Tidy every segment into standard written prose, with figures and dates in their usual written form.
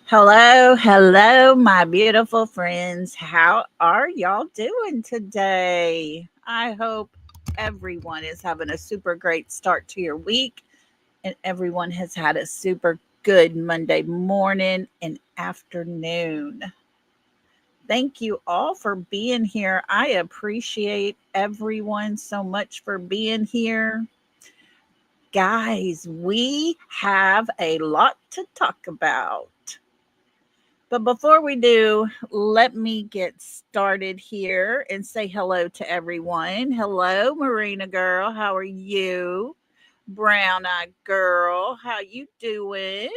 Hello, my beautiful friends. How are y'all doing today? I hope everyone is having a super great start to your week and everyone has had a super good Monday morning and afternoon. Thank you all for being here. I appreciate everyone so much for being here. Guys, we have a lot to talk about. But before we do, let me get started here and say hello to everyone. Hello, Marina girl. How are you? Brown eyed girl. How you doing?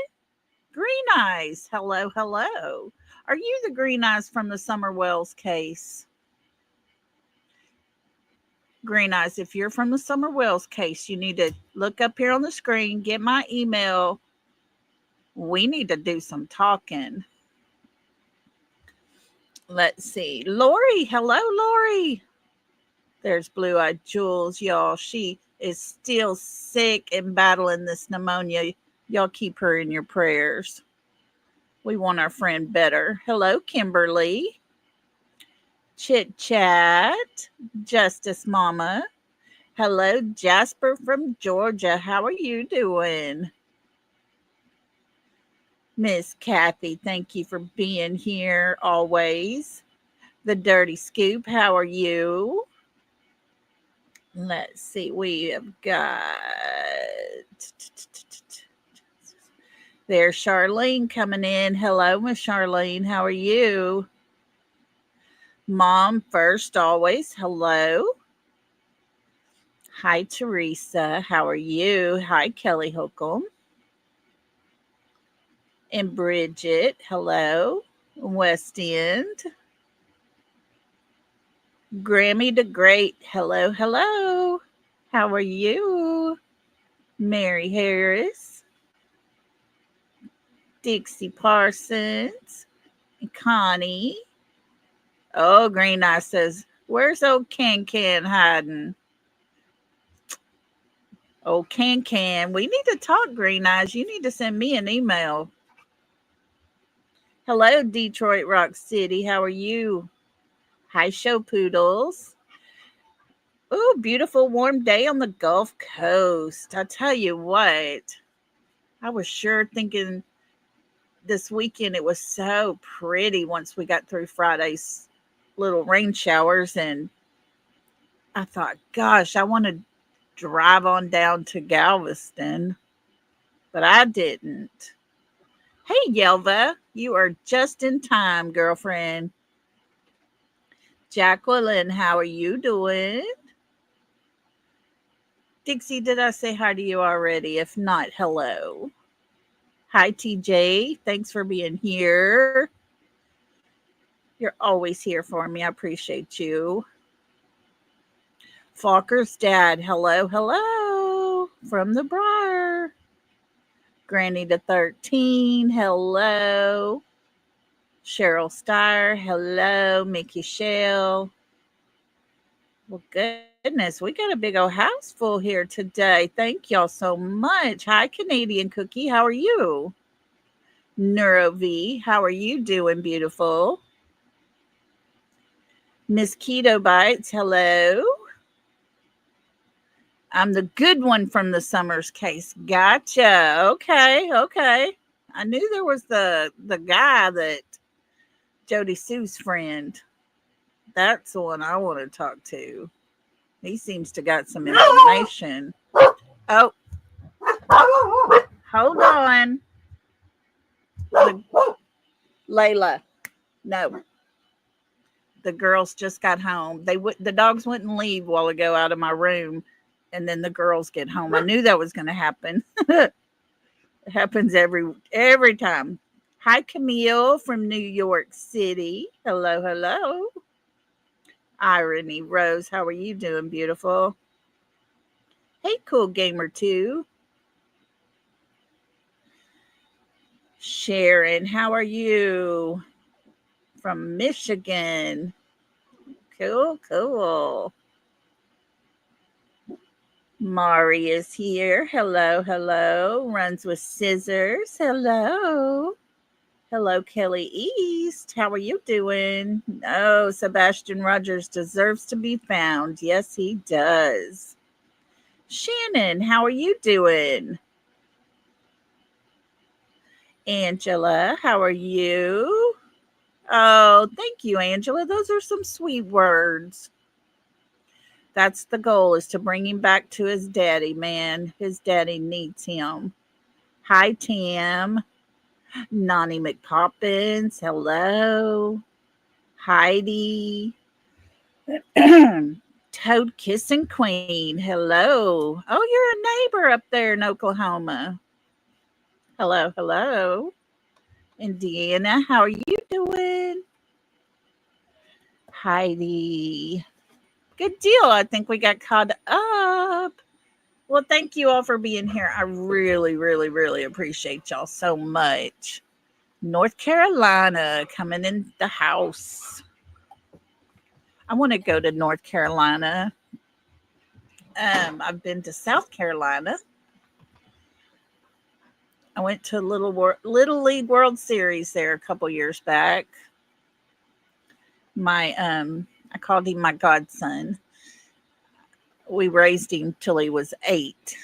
Green eyes. Hello, hello. Are you the green eyes from the Summer Wells case? Green eyes, if you're from the Summer Wells case, you need to look up here on the screen, get my email. We need to do some talking. Let's see. Lori, hello, Lori. There's Blue Eyed Jules, y'all. She is still sick and battling this pneumonia. Y'all keep her in your prayers. We want our friend better. Hello, Kimberly. Chit Chat. Justice Mama. Hello, Jasper from Georgia. How are you doing? Miss Kathy, thank you for being here always. The Dirty Scoop, how are you? Let's see, we have got there's Charlene coming in. Hello, Miss Charlene. How are you? Mom first, always. Hello. Hi, Teresa. How are you? Hi, Kelly Holcomb. And Bridget. Hello. West End. Grammy the Great. Hello, hello. How are you? Mary Harris. Dixie Parsons. Connie. Oh, Green Eye says, where's old Can hiding? Oh, Can. We need to talk, Green Eyes. You need to send me an email. Hello, Detroit Rock City. How are you? Hi, Show Poodles. Ooh, beautiful warm day on the Gulf Coast. I tell you what, I was sure thinking this weekend it was so pretty once we got through Friday's little rain showers. And I thought, gosh, I want to drive on down to Galveston, but I didn't. Hey, Yelva, you are just in time, girlfriend. Jacqueline, how are you doing? Dixie, did I say hi to you already? If not, hello. Hi, TJ. Thanks for being here. You're always here for me. I appreciate you. Falker's dad, hello. From the Briar. Granny to 13, hello. Cheryl Steyer, hello. Mickey Shell. Well, goodness, we got a big old house full here today. Thank y'all so much. Hi, Canadian Cookie. How are you? Neuro V, how are you doing, beautiful? Miss Keto Bites, hello. I'm the good one from the Summers case. Gotcha. Okay. I knew there was the guy that Jody Sue's friend. That's the one I want to talk to. He seems to got some information. Oh, hold on. The, Layla. No. The girls just got home. The dogs wouldn't leave a while ago out of my room, and then the girls get home. I knew that was going to happen. It happens every time. Hi, Camille from New York City. Hello. Irony Rose, how are you doing, beautiful? Hey, Cool Gamer 2. Sharon, how are you? From Michigan. Cool. Mari is here. Hello. Runs with scissors. Hello. Hello, Kelly East. How are you doing? Oh, Sebastian Rogers deserves to be found. Yes, he does. Shannon, how are you doing? Angela, how are you? Oh, thank you, Angela. Those are some sweet words. That's the goal, is to bring him back to his daddy, man. His daddy needs him. Hi, Tim. Nani McPoppins. Hello. Heidi. Toad Kissing Queen. Hello. Oh, you're a neighbor up there in Oklahoma. Hello, hello. Indiana, how are you doing? Heidi. Good deal. I think we got caught up. Well, thank you all for being here. I really, really, really appreciate y'all so much. North Carolina coming in the house. I want to go to North Carolina. I've been to South Carolina. I went to Little League World Series there a couple years back. I called him my godson. We raised him till he was 8,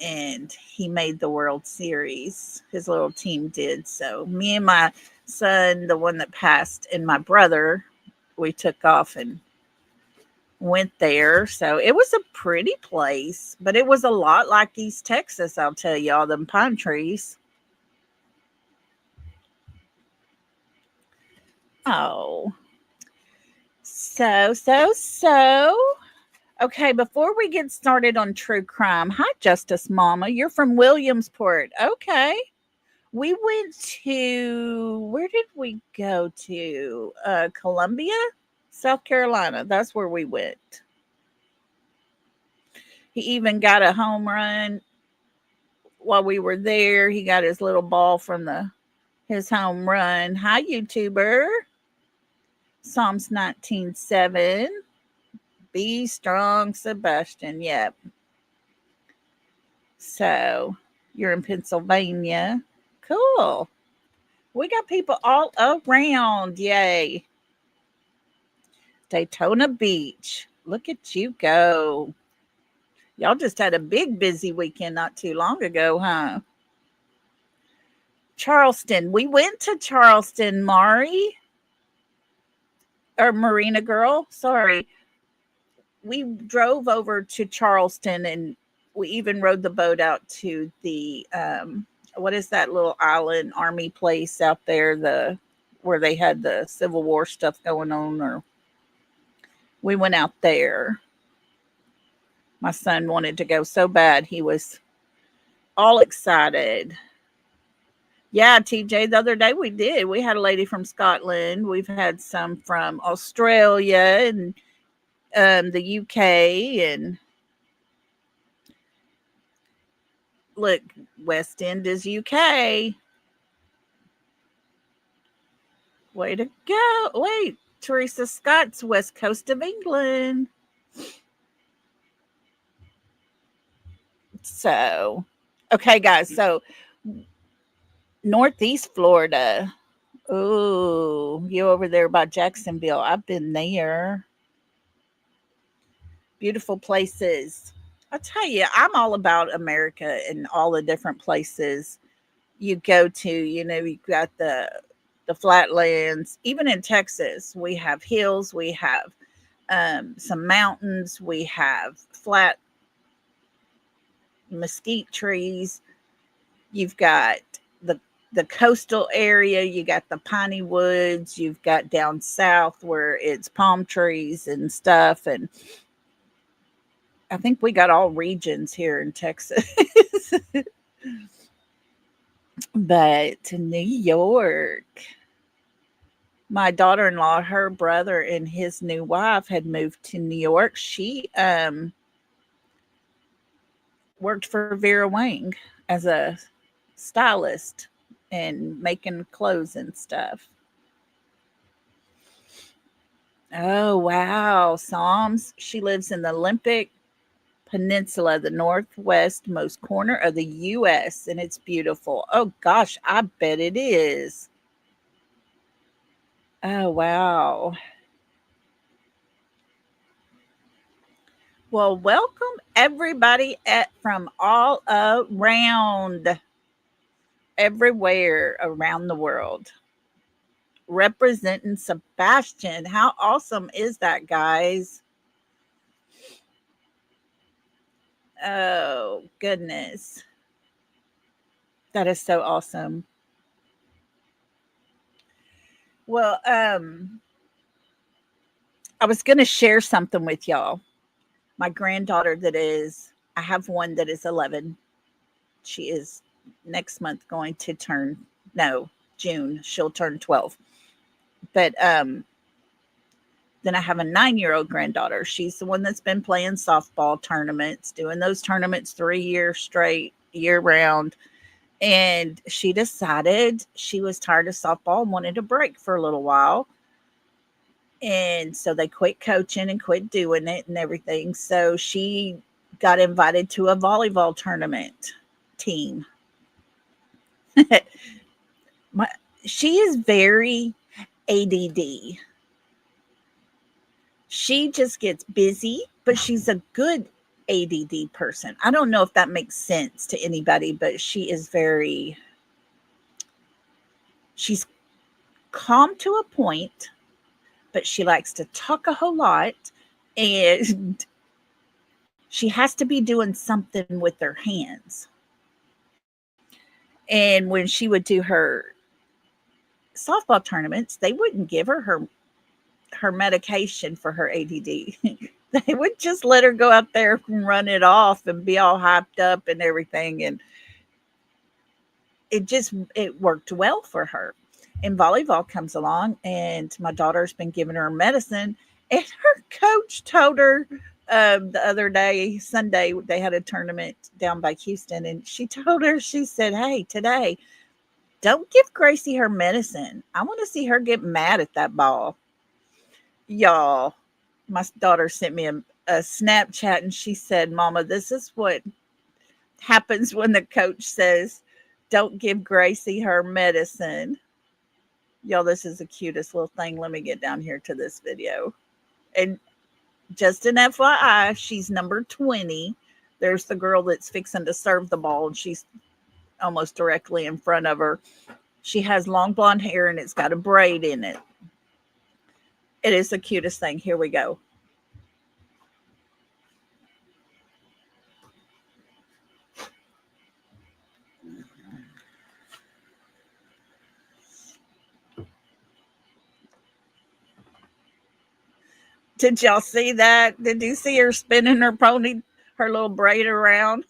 and he made the World Series. His little team did. So me and my son, the one that passed, and my brother, we took off and went there. So it was a pretty place, but it was a lot like East Texas, I'll tell you, all them pine trees. Oh, so. Okay, before we get started on true crime, hi, Justice Mama. You're from Williamsport. Okay. We went to, where did we go to? Columbia, South Carolina. That's where we went. He even got a home run while we were there. He got his little ball from his home run. Hi, YouTuber. Psalms 19:7. Be strong, Sebastian. Yep. So you're in Pennsylvania. Cool. We got people all around. Yay. Daytona Beach. Look at you go. Y'all just had a big busy weekend not too long ago, huh? Charleston. We went to Charleston, Mari. Or Marina Girl. Sorry. We drove over to Charleston, and we even rode the boat out to the what is that little island army place out there, where they had the Civil War stuff going on, or we went out there. My son wanted to go so bad. He was all excited. Yeah, TJ, the other day we did. We had a lady from Scotland. We've had some from Australia and the UK, and look, West End is UK. Way to go. Wait, Teresa Scott's West Coast of England. So, okay, guys. So, Northeast Florida. Ooh, you over there by Jacksonville. I've been there. Beautiful places. I tell you, I'm all about America and all the different places you go to. You know, you got the flatlands. Even in Texas, we have hills. We have some mountains. We have flat mesquite trees. You've got the coastal area. You got the piney woods. You've got down south where it's palm trees and stuff. And I think we got all regions here in Texas. But New York, my daughter-in-law, her brother and his new wife had moved to New York. She worked for Vera Wang as a stylist and making clothes and stuff. Oh, wow. Psalms. She lives in the Olympic Peninsula, the northwestmost corner of the U.S., and it's beautiful. Oh, gosh, I bet it is. Oh, wow. Well, welcome everybody from all around, everywhere around the world, representing Sebastian. How awesome is that, guys? Oh, goodness. That is so awesome. Well, I was going to share something with y'all. My granddaughter, I have one that is 11. She is next month going to turn, no, June, she'll turn 12. But then I have a 9-year-old granddaughter. She's the one that's been playing softball tournaments, doing those tournaments 3 years straight, year round. And she decided she was tired of softball and wanted a break for a little while. And so they quit coaching and quit doing it and everything. So she got invited to a volleyball tournament team. My, she is very ADD. She just gets busy, but she's a good ADD person. I don't know if that makes sense to anybody, but she's calm to a point, but she likes to talk a whole lot, and she has to be doing something with her hands. And when she would do her softball tournaments, they wouldn't give her medication for her ADD. They would just let her go out there and run it off and be all hyped up and everything. And it worked well for her. And volleyball comes along, and my daughter's been giving her medicine. And her coach told her the other day, Sunday, they had a tournament down by Houston, and she told her, she said, "Hey, today, don't give Gracie her medicine. I want to see her get mad at that ball." Y'all, my daughter sent me a Snapchat, and she said, "Mama, this is what happens when the coach says, don't give Gracie her medicine." Y'all, this is the cutest little thing. Let me get down here to this video. And just an FYI, she's number 20. There's the girl that's fixing to serve the ball, and she's almost directly in front of her. She has long blonde hair, and it's got a braid in it. It is the cutest thing. Here we go. Did y'all see that? Did you see her spinning her pony, her little braid around?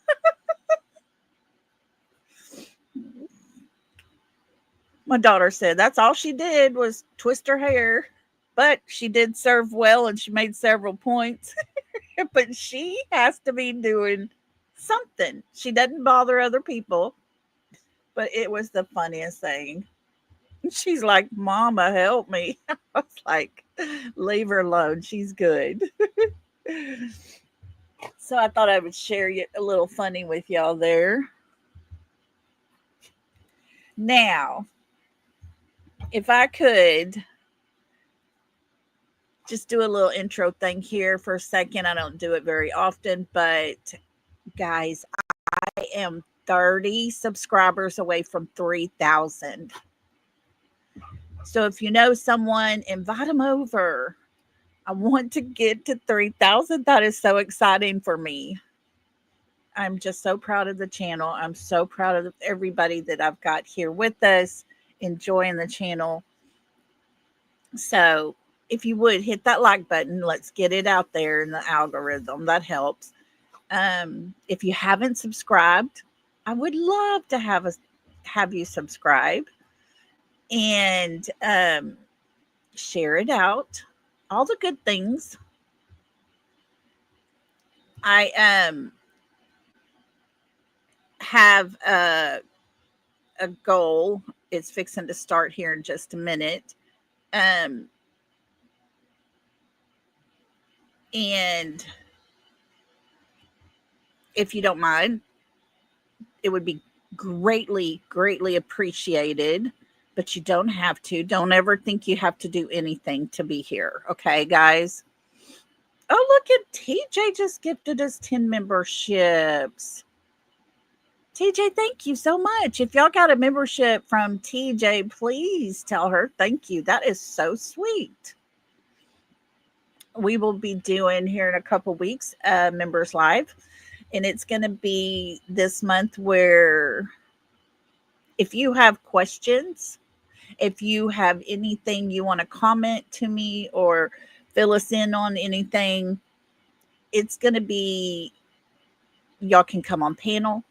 My daughter said that's all she did was twist her hair, but she did serve well and she made several points. But she has to be doing something. She doesn't bother other people, but it was the funniest thing. She's like, "Mama, help me." I was like, "Leave her alone. She's good." So I thought I would share a little funny with y'all there. Now, if I could just do a little intro thing here for a second. I don't do it very often, but guys, I am 30 subscribers away from 3,000. So if you know someone, invite them over. I want to get to 3,000. That is so exciting for me. I'm just so proud of the channel. I'm so proud of everybody that I've got here with us, enjoying the channel. So if you would hit that like button, let's get it out there in the algorithm. That helps. If you haven't subscribed, I would love to have you subscribe and share it out. All the good things. I have a goal. It's fixing to start here in just a minute. And if you don't mind, it would be greatly, greatly appreciated. but you don't have to. Don't ever think you have to do anything to be here. Okay, guys? Oh, look at TJ just gifted us 10 memberships. TJ, thank you so much. If y'all got a membership from TJ, please tell her thank you. That is so sweet. We will be doing here in a couple weeks members live, and it's going to be this month where if you have questions, if you have anything you want to comment to me or fill us in on anything, it's going to be, y'all can come on panel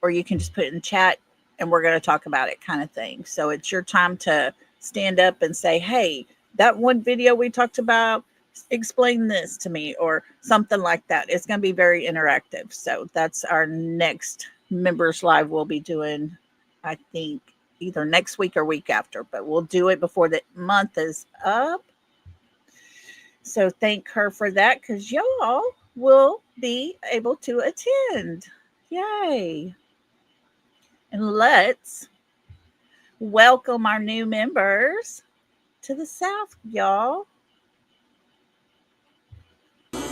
or you can just put it in chat and we're going to talk about it, kind of thing. So it's your time to stand up and say, hey, that one video we talked about, explain this to me, or something like that. It's going to be very interactive. So that's our next members live we'll be doing, I think either next week or week after, but we'll do it before the month is up. So thank her for that, because y'all will be able to attend. Yay. And let's welcome our new members to the South, y'all. Welcome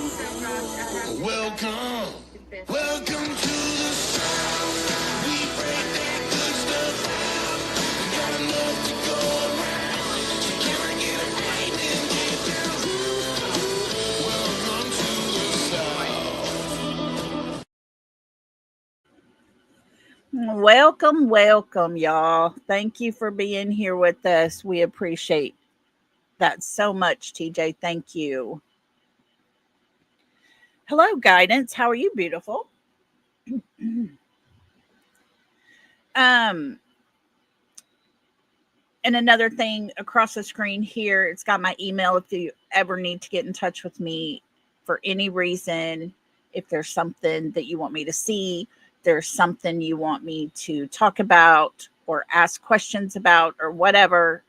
to the South. We break that good stuff out. We got enough to go around. So can I get a right and get down? Welcome to the South. Welcome, y'all. Thank you for being here with us. We appreciate that so much, TJ. Thank you. Hello, Guidance. How are you, beautiful? And another thing across the screen here, it's got my email if you ever need to get in touch with me for any reason. If there's something that you want me to see, there's something you want me to talk about or ask questions about or whatever,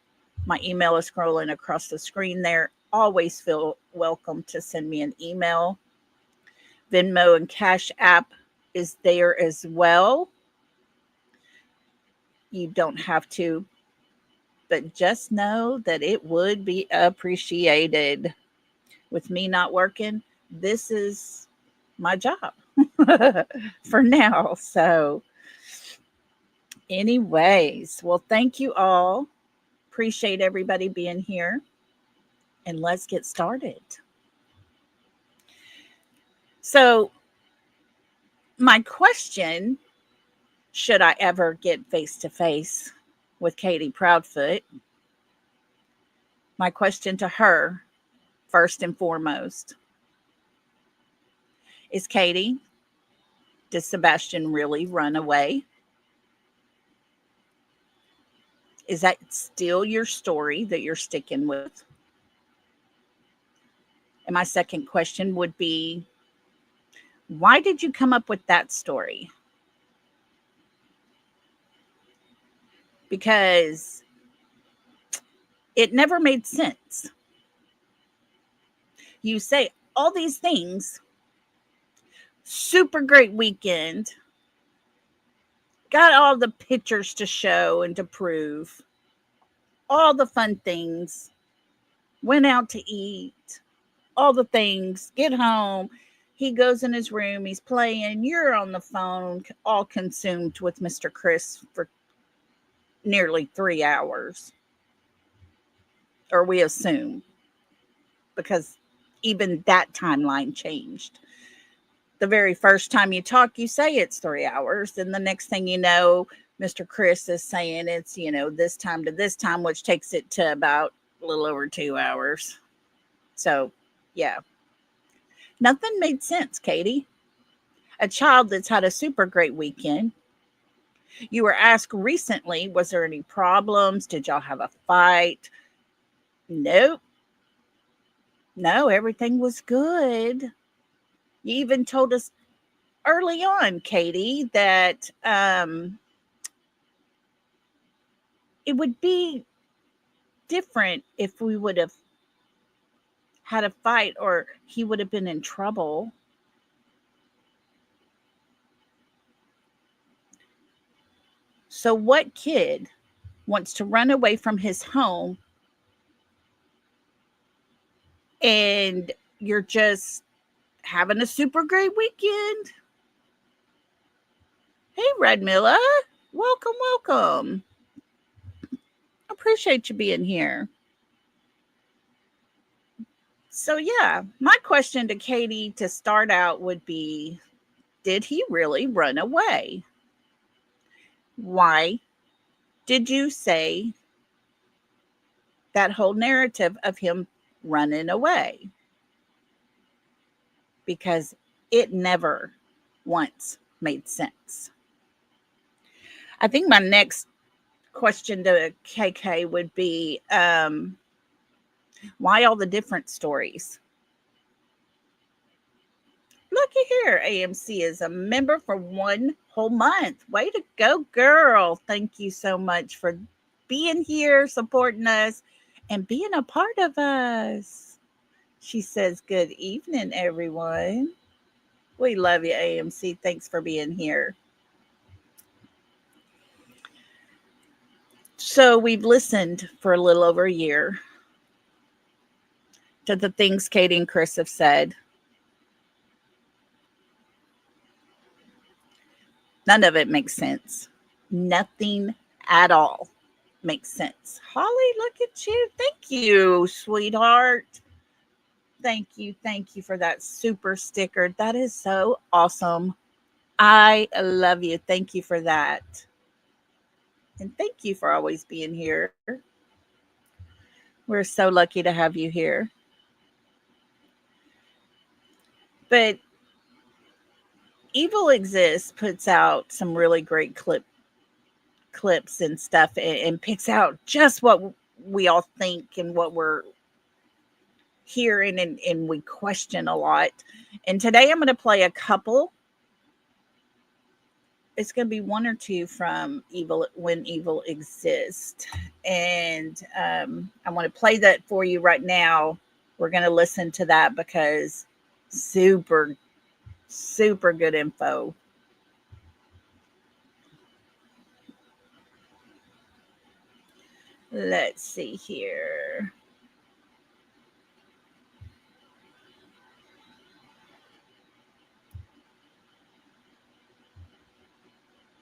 my email is scrolling across the screen there. Always feel welcome to send me an email. Venmo and Cash App is there as well. You don't have to, but just know that it would be appreciated. With me not working, this is my job for now. So, anyways, well, thank you all. Appreciate everybody being here. And let's get started. So, my question, should I ever get face to face with Katie Proudfoot? My question to her, first and foremost, is Katie, did Sebastian really run away? Is that still your story that you're sticking with? And my second question would be, why did you come up with that story? Because it never made sense. You say all these things, super great weekend, got all the pictures to show and to prove, all the fun things, went out to eat, all the things, get home. He goes in his room, he's playing, you're on the phone, all consumed with Mr. Chris for nearly 3 hours. Or we assume, because even that timeline changed. The very first time you talk, you say it's 3 hours. Then the next thing you know, Mr. Chris is saying it's, this time to this time, which takes it to about a little over 2 hours. So, yeah. Nothing made sense, Katie. A child that's had a super great weekend. You were asked recently, was there any problems? Did y'all have a fight? Nope. No, everything was good. You even told us early on, Katie, that it would be different if we would have had a fight or he would have been in trouble. So what kid wants to run away from his home, and you're just having a super great weekend. Hey, Red Miller, welcome, welcome. Appreciate you being here. So, yeah, my question to Katie to start out would be, did he really run away? Why did you say that whole narrative of him running away? Because it never once made sense. I think my next question to KK would be, why all the different stories? Looky here, AMC is a member for 1 whole month. Way to go, girl. Thank you so much for being here, supporting us, and being a part of us. She says, good evening, everyone. We love you, AMC. Thanks for being here. So, we've listened for a little over a year to the things Katie and Chris have said. None of it makes sense. Nothing at all makes sense. Holly, look at you. Thank you, sweetheart. Thank you for that super sticker. That is so awesome. I love you. Thank you for that. And thank you for always being here. We're so lucky to have you here. But Evil Exists puts out some really great clips and stuff, and picks out just what we all think and what we're hearing, and we question a lot. And today I'm going to play a couple. It's going to be one or two from Evil When Evil Exists. And I want to play that for you right now. We're going to listen to that because super, super good info. Let's see here.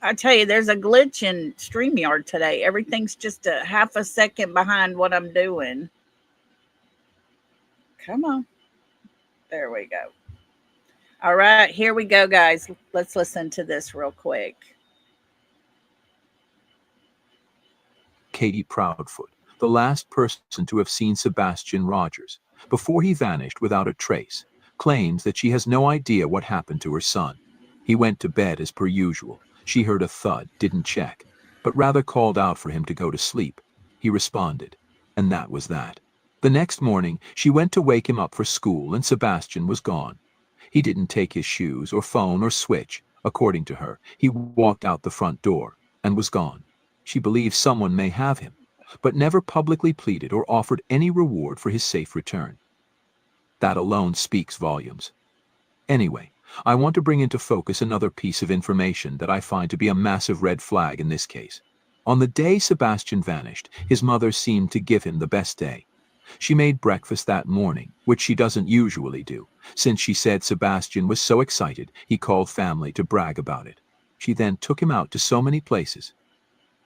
I tell you, there's a glitch in StreamYard today. Everything's just a half a second behind what I'm doing. Come on. There we go. All right, here we go, guys. Let's listen to this real quick. Katie Proudfoot, the last person to have seen Sebastian Rogers, before he vanished without a trace, claims that she has no idea what happened to her son. He went to bed as per usual. She heard a thud, didn't check, but rather called out for him to go to sleep. He responded, and that was that. The next morning, she went to wake him up for school, and Sebastian was gone. He didn't take his shoes or phone or switch. According to her, he walked out the front door and was gone. She believes someone may have him, but never publicly pleaded or offered any reward for his safe return. That alone speaks volumes. Anyway, I want to bring into focus another piece of information that I find to be a massive red flag in this case. On the day Sebastian vanished, his mother seemed to give him the best day. She made breakfast that morning, which she doesn't usually do, since she said Sebastian was so excited he called family to brag about it. She then took him out to so many places.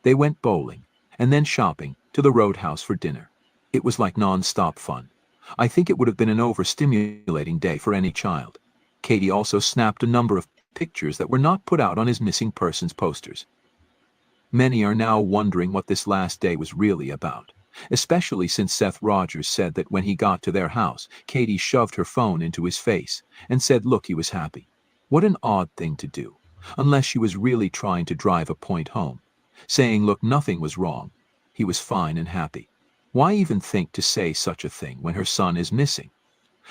They went bowling, and then shopping, to the Roadhouse for dinner. It was like non-stop fun. I think it would have been an overstimulating day for any child. Katie also snapped a number of pictures that were not put out on his missing persons posters. Many are now wondering what this last day was really about, especially since Seth Rogers said that when he got to their house, Katie shoved her phone into his face and said, look, he was happy. What an odd thing to do, unless she was really trying to drive a point home, saying, look, nothing was wrong. He was fine and happy. Why even think to say such a thing when her son is missing?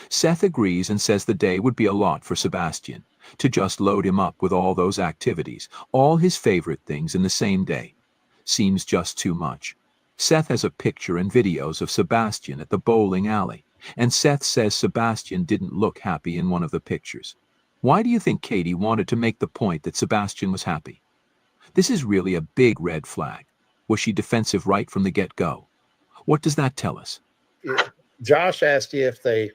Seth agrees and says the day would be a lot for Sebastian, to just load him up with all those activities, all his favorite things in the same day. Seems just too much. Seth has a picture and videos of Sebastian at the bowling alley, and Seth says Sebastian didn't look happy in one of the pictures. Why do you think Katie wanted to make the point that Sebastian was happy? This is really a big red flag. Was she defensive right from the get-go? What does that tell us? Josh asked you if they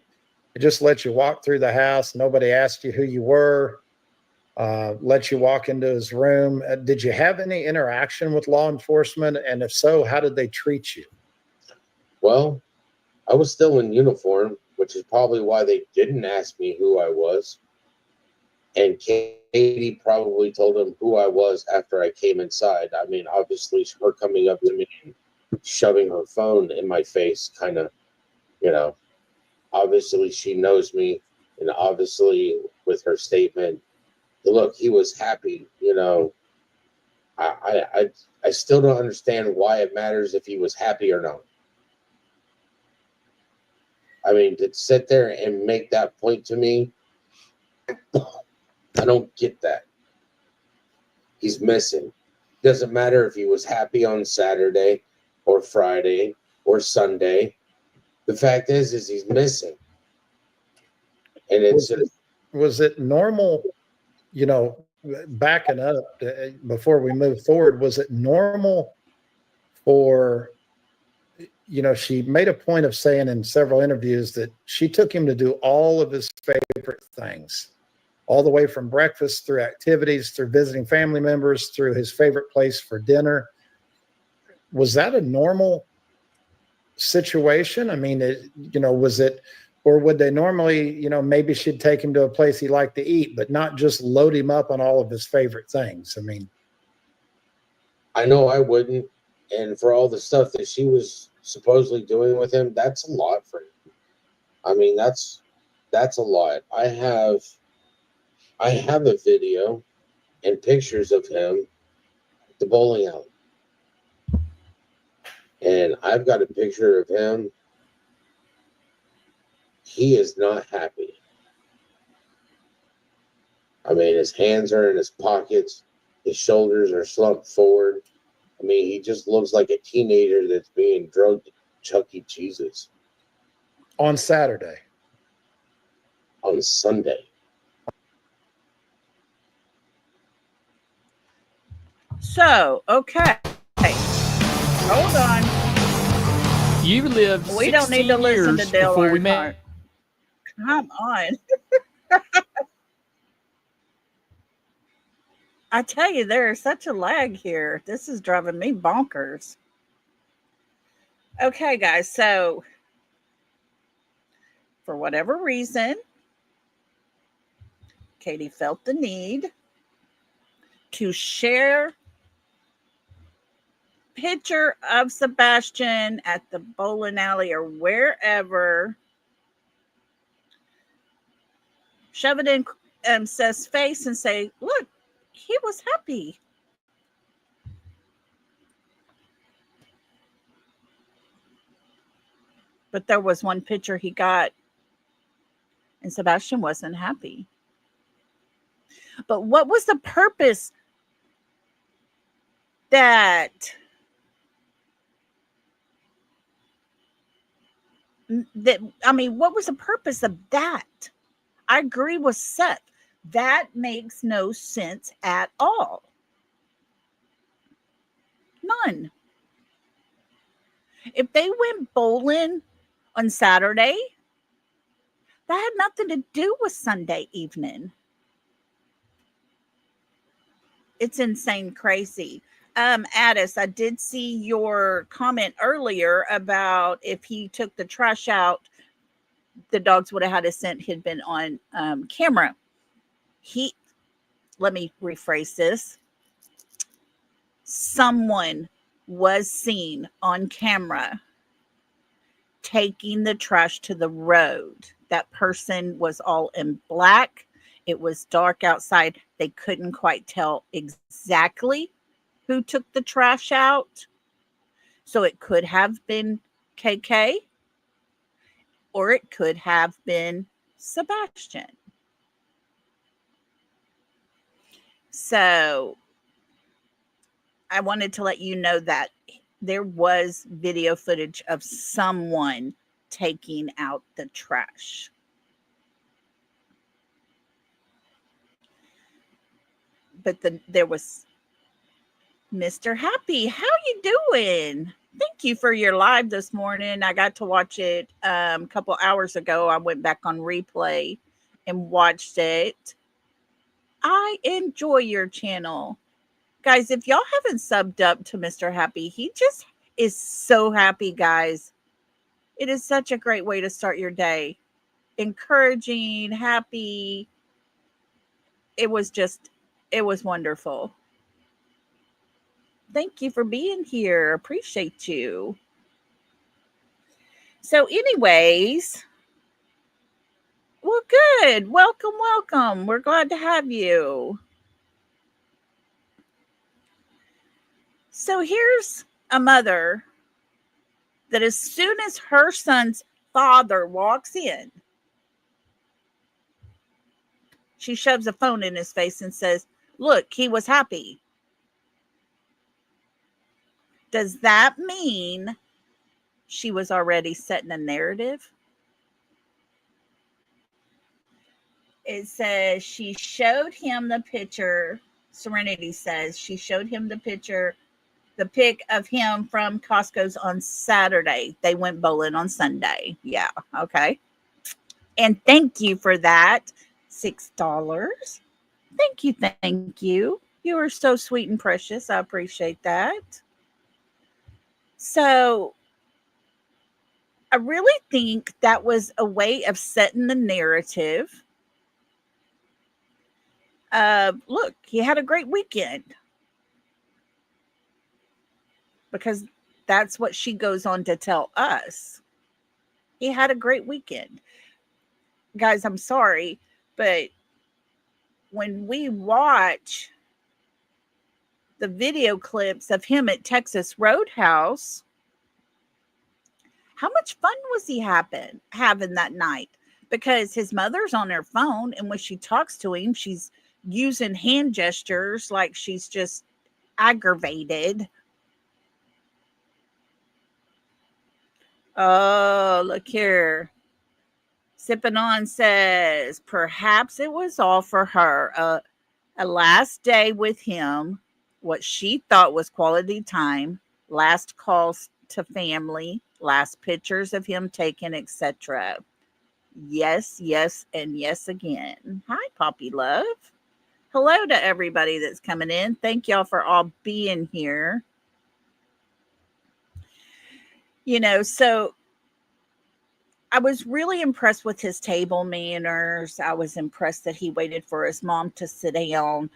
just let you walk through the house. Nobody asked you who you were, let you walk into his room. Did you have any interaction with law enforcement? And if so, how did they treat you? Well, I was still in uniform, which is probably why they didn't ask me who I was. And Katie probably told them who I was after I came inside. I mean, obviously, her coming up to me and shoving her phone in my face, kind of, obviously she knows me. And obviously, with her statement, look, he was happy, I still don't understand why it matters if he was happy or not. I mean, to sit there and make that point to me, I don't get that. He's missing. Doesn't matter if he was happy on Saturday or Friday or Sunday. The fact is he's missing. And was it normal, backing up before we move forward, was it normal for, she made a point of saying in several interviews that she took him to do all of his favorite things, all the way from breakfast through activities, through visiting family members, through his favorite place for dinner. Was that a normal situation? I mean, was it, or would they normally, maybe she'd take him to a place he liked to eat, but not just load him up on all of his favorite things? I mean, I know I wouldn't. And for all the stuff that she was supposedly doing with him, that's a lot for him. I mean, that's a lot. I have a video and pictures of him at the bowling alley. And I've got a picture of him. He is not happy. I mean, his hands are in his pockets. His shoulders are slumped forward. I mean, he just looks like a teenager that's being drugged to Chuck E. Cheese's. On Saturday. On Sunday. So, okay. Hold on. You lived We don't need to 16 listen to years Dale before we Earnhardt. met. Come on. I tell you, there is such a lag here. This is driving me bonkers. Okay, guys. So, for whatever reason, Katie felt the need to share picture of Sebastian at the bowling alley or wherever, shove it in Seth's face and say, look, he was happy. But there was one picture he got and Sebastian wasn't happy. But what was the purpose that what was the purpose of that? I agree with Seth. That makes no sense at all. None. If they went bowling on Saturday, that had nothing to do with Sunday evening. It's insane crazy. Addis, I did see your comment earlier about if he took the trash out, the dogs would have had a scent had been on camera. Let me rephrase this. Someone was seen on camera taking the trash to the road. That person was all in black. It was dark outside. They couldn't quite tell exactly who took the trash out. So it could have been KK or it could have been Sebastian. So I wanted to let you know that there was video footage of someone taking out the trash. But there was Mr. Happy, how you doing? Thank you for your live this morning. I got to watch it a couple hours ago. I went back on replay and watched it. I enjoy your channel. Guys, if y'all haven't subbed up to Mr. Happy, he just is so happy, guys. It is such a great way to start your day. Encouraging, happy. It was wonderful. Thank you for being here. Appreciate you. So, anyways, well, good. Welcome, welcome. We're glad to have you. So, here's a mother that as soon as her son's father walks in, she shoves a phone in his face and says, "Look, he was happy." Does that mean she was already setting a narrative? It says she showed him the picture. Serenity says she showed him the picture, the pic of him from Costco's on Saturday. They went bowling on Sunday. Yeah, okay. And thank you for that. $6. Thank you, thank you. You are so sweet and precious. I appreciate that. So I really think that was a way of setting the narrative. Look, he had a great weekend, because that's what she goes on to tell us. He had a great weekend. Guys, I'm sorry, but when we watch the video clips of him at Texas Roadhouse, how much fun was he having that night? Because his mother's on her phone, and when she talks to him, she's using hand gestures like she's just aggravated. Oh, look here. Sipping on says, perhaps it was all for her. A last day with him, what she thought was quality time, last calls to family, last pictures of him taken, etc. Yes, yes, and yes again. Hi, Poppy Love. Hello to everybody that's coming in. Thank y'all for all being here. So I was really impressed with his table manners. I was impressed that he waited for his mom to sit down.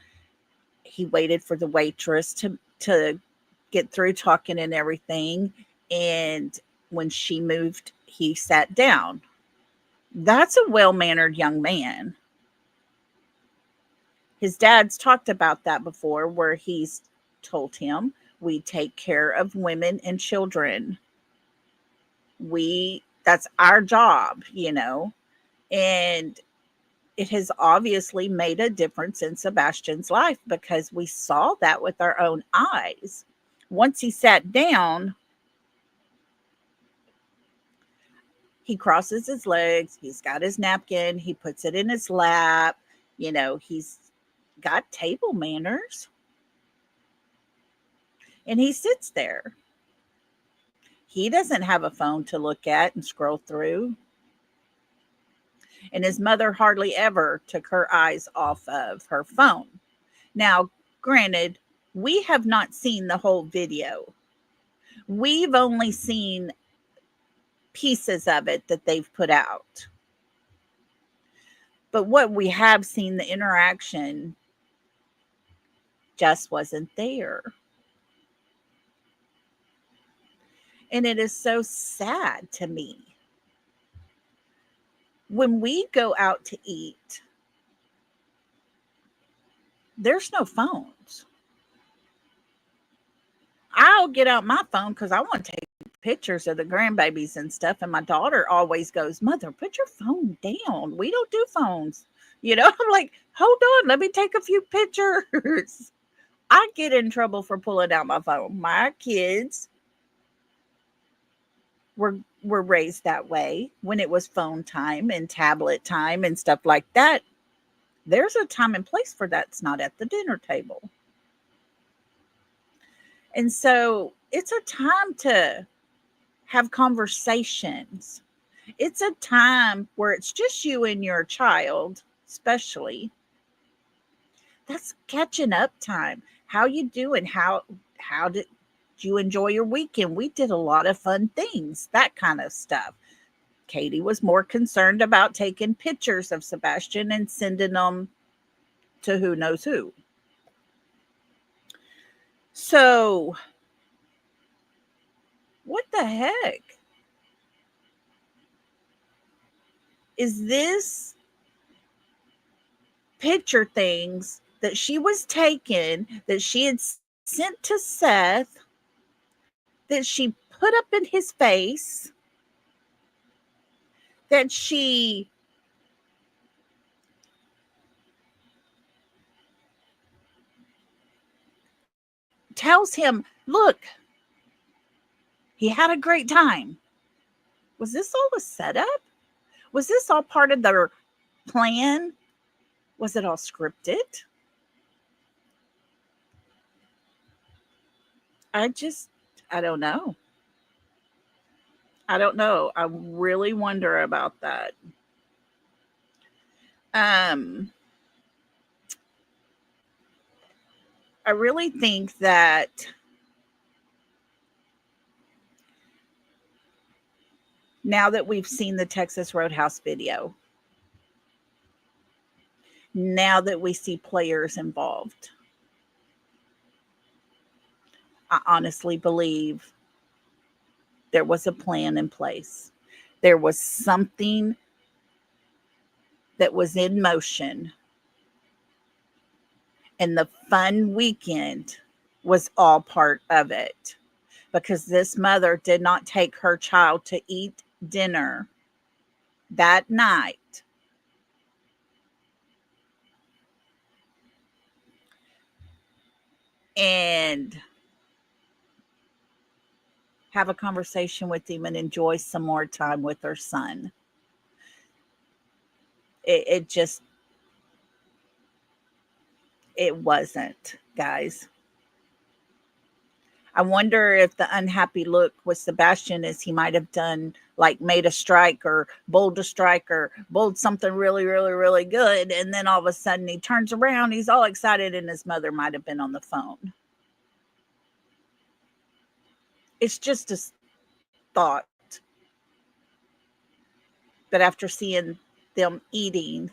He waited for the waitress to get through talking and everything. And when she moved, he sat down. That's a well-mannered young man. His dad's talked about that before, where he's told him, we take care of women and children. That's our job, and it has obviously made a difference in Sebastian's life, because we saw that with our own eyes. Once he sat down, he crosses his legs, he's got his napkin, he puts it in his lap, he's got table manners, and he sits there. He doesn't have a phone to look at and scroll through. And his mother hardly ever took her eyes off of her phone. Now, granted, we have not seen the whole video. We've only seen pieces of it that they've put out. But what we have seen, the interaction just wasn't there. And it is so sad to me. When we go out to eat, there's no phones. I'll get out my phone because I want to take pictures of the grandbabies and stuff. And my daughter always goes, Mother, put your phone down. We don't do phones. I'm like, hold on, let me take a few pictures. I get in trouble for pulling out my phone. My kids were raised that way. When it was phone time and tablet time and stuff like that, there's a time and place for that. It's not at the dinner table. And so it's a time to have conversations. It's a time where it's just you and your child, especially. That's catching up time. How you doing? How did you enjoy your weekend? We did a lot of fun things, that kind of stuff. Katie was more concerned about taking pictures of Sebastian and sending them to who knows who. So, what the heck? Is this picture things that she was taking that she had sent to Seth that she put up in his face, that she tells him, look, he had a great time. Was this all a setup? Was this all part of their plan? Was it all scripted? I just, I don't know. I don't know. I really wonder about that. Um, I really think that now that we've seen the Texas Roadhouse video, now that we see players involved, I honestly believe there was a plan in place. There was something that was in motion, and the fun weekend was all part of it, because this mother did not take her child to eat dinner that night and have a conversation with him and enjoy some more time with her son. It just, it wasn't, guys. I wonder if the unhappy look with Sebastian is he might have done like made a strike or bowled a strike or bowled something really, really, really good. And then all of a sudden he turns around, he's all excited, and his mother might have been on the phone. It's just a thought. But after seeing them eating,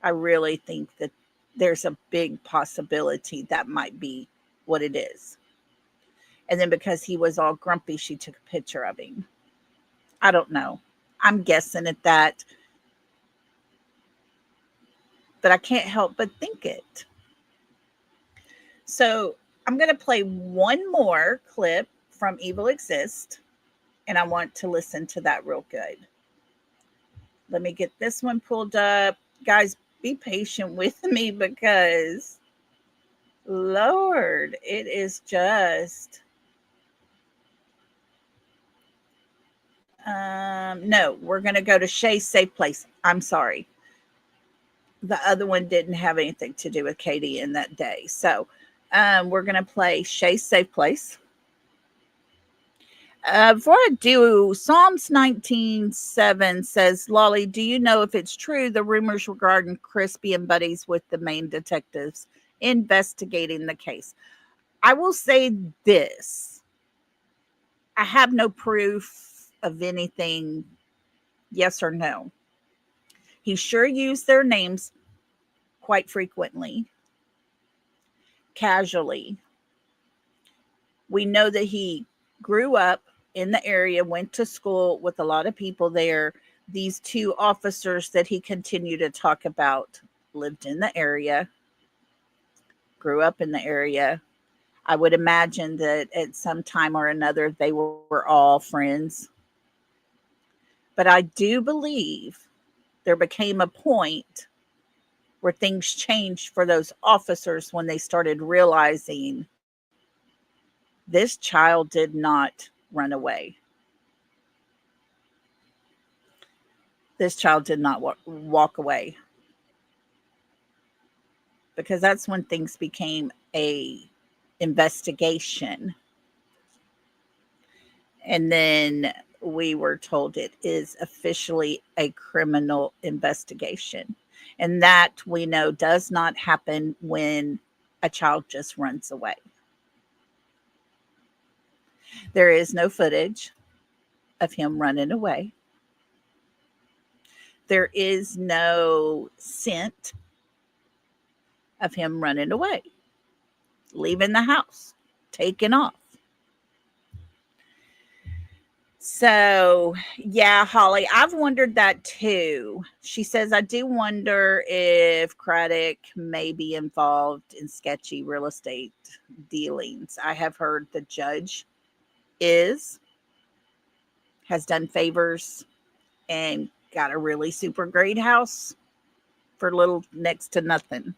I really think that there's a big possibility that might be what it is. And then because he was all grumpy, she took a picture of him. I don't know. I'm guessing at that, but I can't help but think it. So I'm going to play one more clip from Evil Exist, and I want to listen to that real good. Let me get this one pulled up. Guys, be patient with me because, Lord, it is just... no, we're going to go to Shay's Safe Place. I'm sorry. The other one didn't have anything to do with Katie in that day. So we're going to play Shay's Safe Place. Before I do, Psalms 19:7 says, Lolly, do you know if it's true the rumors regarding Chris being buddies with the main detectives investigating the case? I will say this. I have no proof of anything, yes or no. He sure used their names quite frequently, casually. We know that he grew up in the area, went to school with a lot of people there. These two officers that he continued to talk about lived in the area, grew up in the area. I would imagine that at some time or another they were all friends. But I do believe there became a point where things changed for those officers when they started realizing this child did not run away. This child did not walk away. Because that's when things became a investigation. And then we were told it is officially a criminal investigation. And that we know does not happen when a child just runs away. There is no footage of him running away. There is no scent of him running away, leaving the house, taking off. So, yeah, Holly, I've wondered that too. She says, I do wonder if Craddock may be involved in sketchy real estate dealings. I have heard the judge has done favors and got a really super great house for little next to nothing.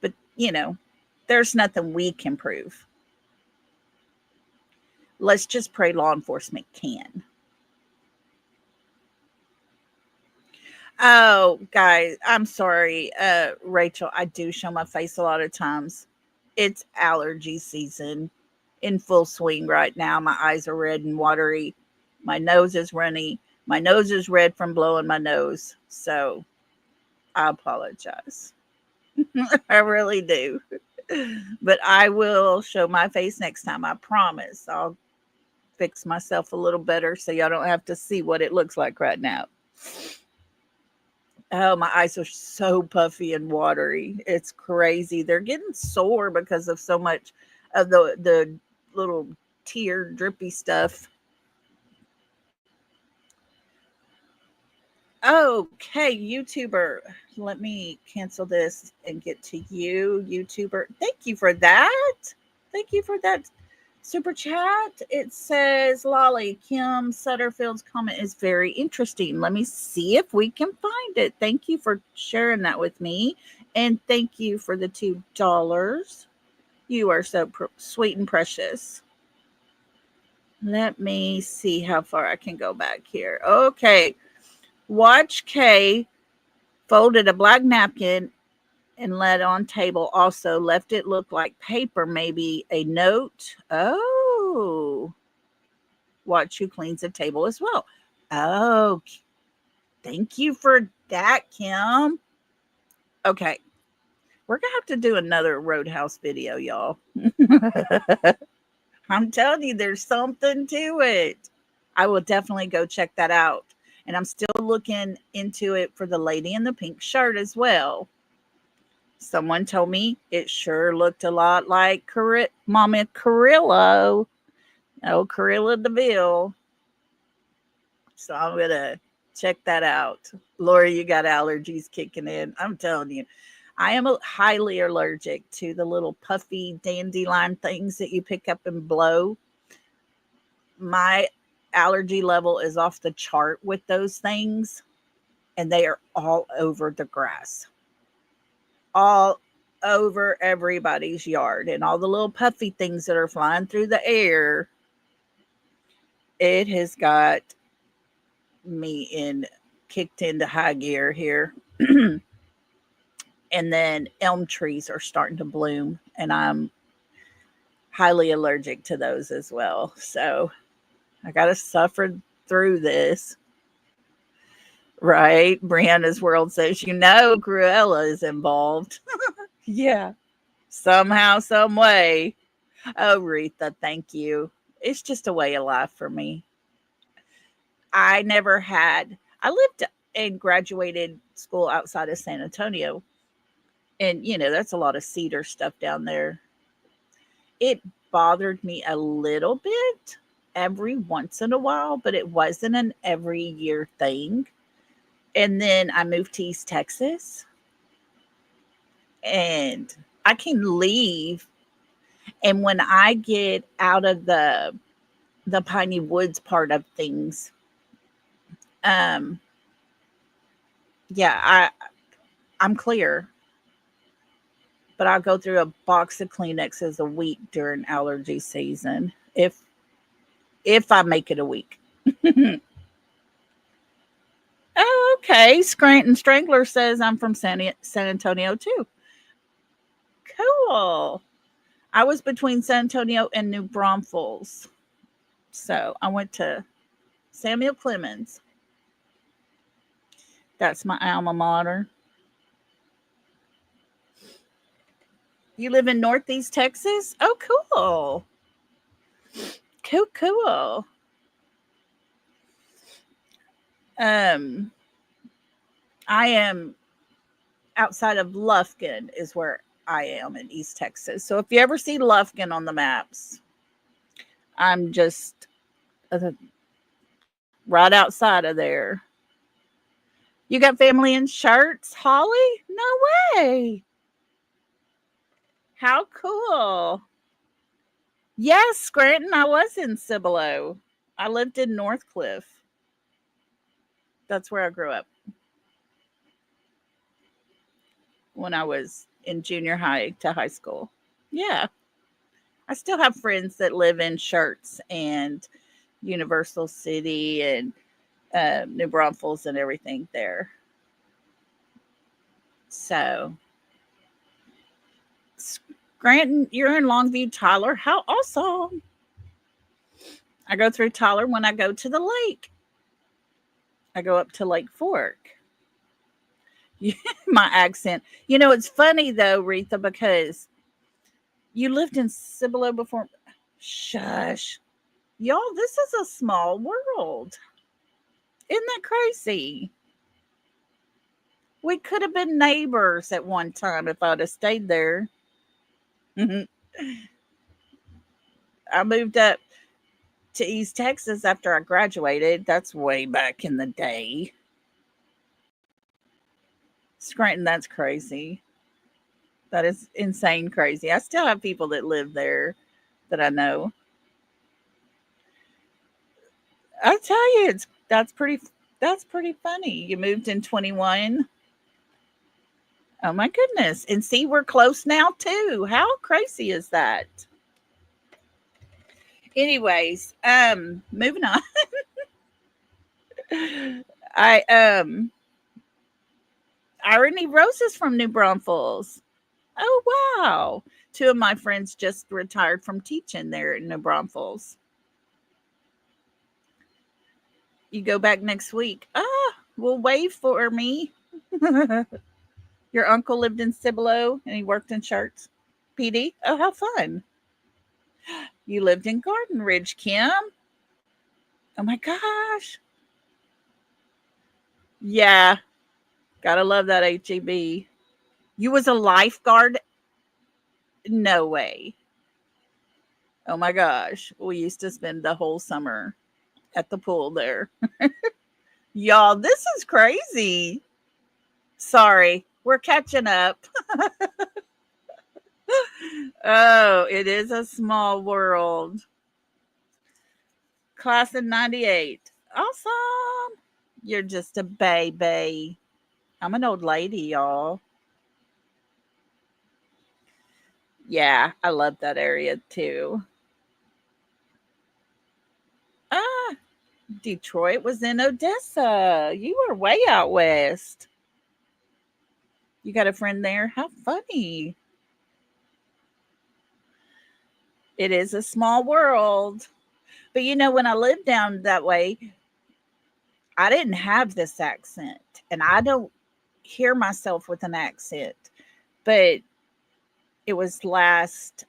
But, there's nothing we can prove. Let's just pray law enforcement can. Oh, guys, I'm sorry. Rachel, I do show my face a lot of times. It's allergy season in full swing right now. My eyes are red and watery. My nose is runny. My nose is red from blowing my nose. So I apologize. I really do. But I will show my face next time. I promise. I'll fix myself a little better so y'all don't have to see what it looks like right now. Oh, my eyes are so puffy and watery. It's crazy. They're getting sore because of so much of the little tear drippy stuff. Okay, YouTuber. Let me cancel this and get to you, YouTuber. Thank you for that. Thank you for that super chat. It says, Lolly, Kim Sutterfield's comment is very interesting. Let me see if we can find it. Thank you for sharing that with me. And thank you for the $2. You are so sweet and precious. Let me see how far I can go back here. Okay. Watch K folded a black napkin and let on table. Also left it look like paper, maybe a note. Oh, watch who cleans the table as well. Oh, thank you for that, Kim. Okay, we're gonna have to do another Roadhouse video, y'all. I'm telling you, there's something to it. I will definitely go check that out. And I'm still looking into it for the lady in the pink shirt as well. Someone told me it sure looked a lot like Mama Carrillo. Oh, Carilla DeVille. So I'm going to check that out. Laura, you got allergies kicking in. I'm telling you. I am highly allergic to the little puffy dandelion things that you pick up and blow. My allergy level is off the chart with those things, and they are all over the grass, all over everybody's yard, and all the little puffy things that are flying through the air. It has got me kicked into high gear here. And then elm trees are starting to bloom, and I'm highly allergic to those as well. So I got to suffer through this. Right? Brianna's World says, Cruella is involved. Yeah. Somehow, some way. Oh, Retha, thank you. It's just a way of life for me. I lived and graduated school outside of San Antonio. And, that's a lot of cedar stuff down there. It bothered me a little bit every once in a while, but it wasn't an every year thing. And then I moved to East Texas, and I can leave. And when I get out of the Piney Woods part of things, I'm clear. But I'll go through a box of Kleenexes a week during allergy season. If I make it a week. Oh, okay. Scranton Strangler says I'm from San Antonio too. Cool. I was between San Antonio and New Braunfels. So I went to Samuel Clemens. That's my alma mater. You live in Northeast Texas? Oh, cool. Cool, cool. Um, I am outside of Lufkin is where I am in East Texas. So if you ever see Lufkin on the maps, I'm just right outside of there. You got family in Shirts, Holly? No way. How cool. Yes, Scranton, I was in Cibolo. I lived in Northcliffe. That's where I grew up when I was in junior high to high school. Yeah. I still have friends that live in Shirts and Universal City and New Braunfels and everything there. So, Scranton, you're in Longview, Tyler. How awesome. I go through Tyler when I go to the lake. I go up to Lake Fork. My accent. You know, it's funny though, Retha, because you lived in Cibolo before. Shush. Y'all, this is a small world. Isn't that crazy? We could have been neighbors at one time if I'd have stayed there. I moved up to East Texas after I graduated. That's way back in the day. Scranton, that's crazy. That is insane crazy. I still have people that live there that I know. I tell you, that's pretty funny. You moved in 21. Oh my goodness. And see, we're close now too. How crazy is that? Anyways, moving on. I Irony Rose is from New Braunfels. Oh wow. Two of my friends just retired from teaching there in New Braunfels. You go back next week. Ah, well, wave for me. Your uncle lived in Cibolo and he worked in Shirts. PD? Oh, how fun. You lived in Garden Ridge, Kim. Oh my gosh. Yeah. Gotta love that HEB. You was a lifeguard? No way. Oh my gosh. We used to spend the whole summer at the pool there. Y'all, this is crazy. Sorry. We're catching up. Oh, it is a small world. Class of 98. Awesome. You're just a baby. I'm an old lady, y'all. Yeah, I love that area too. Ah, Detroit was in Odessa. You were way out west. You got a friend there? How funny. It is a small world. But you know, when I lived down that way, I didn't have this accent. And I don't hear myself with an accent. But it was last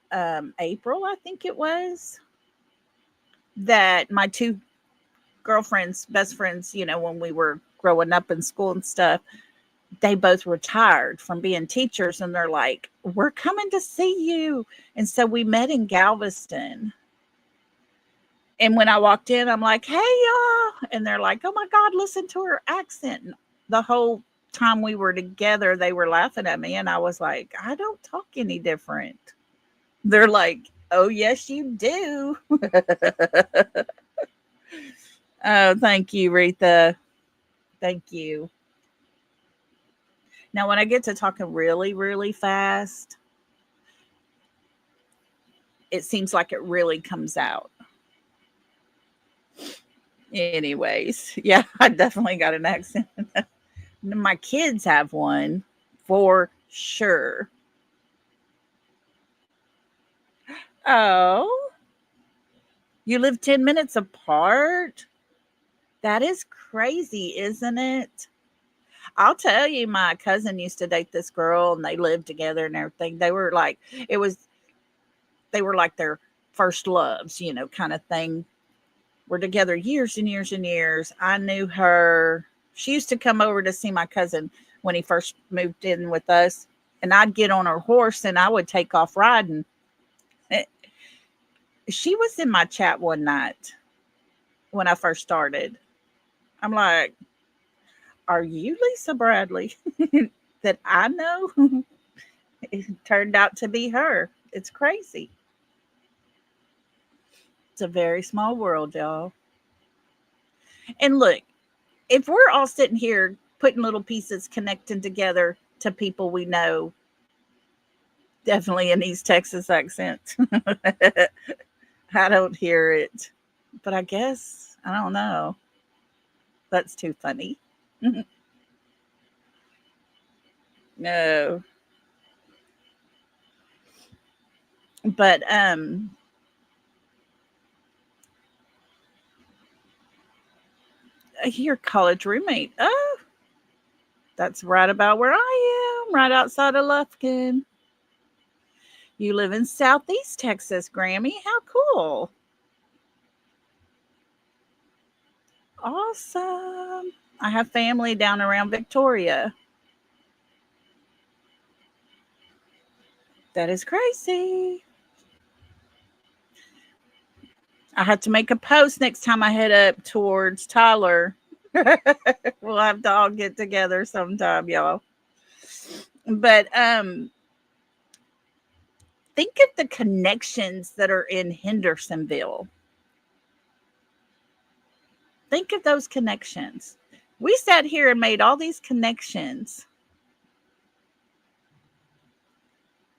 April, I think it was, that my two girlfriends, best friends, you know, when we were growing up in school and stuff, they both retired from being teachers and they're like, we're coming to see you. And so we met in Galveston. And when I walked in, I'm like, hey, y'all. And they're like, oh my God, listen to her accent. And the whole time we were together, they were laughing at me. And I was like, I don't talk any different. They're like, oh, yes, you do. Oh, thank you, Retha. Thank you. Now, when I get to talking really, really fast, it seems like it really comes out. Anyways, yeah, I definitely got an accent. My kids have one for sure. Oh, you live 10 minutes apart? That is crazy, isn't it? I'll tell you, my cousin used to date this girl and they lived together and everything. It was, they were like their first loves, kind of thing. We're together years and years and years. I knew her. She used to come over to see my cousin when he first moved in with us. And I'd get on her horse and I would take off riding. Eh, She was in my chat one night when I first started. I'm like, are you Lisa Bradley that I know? It turned out to be her. It's crazy. It's a very small world, y'all. And look, if we're all sitting here putting little pieces connecting together to people we know, definitely in East Texas accent, I don't hear it. But I guess, I don't know. That's too funny. No. But your college roommate. Oh, that's right about where I am, right outside of Lufkin. You live in Southeast Texas, Grammy. How cool. Awesome. I have family down around Victoria. That is crazy. I have to make a post next time I head up towards Tyler. We'll have to all get together sometime, y'all. But think of the connections that are in Hendersonville. Think of those connections. We sat here and made all these connections.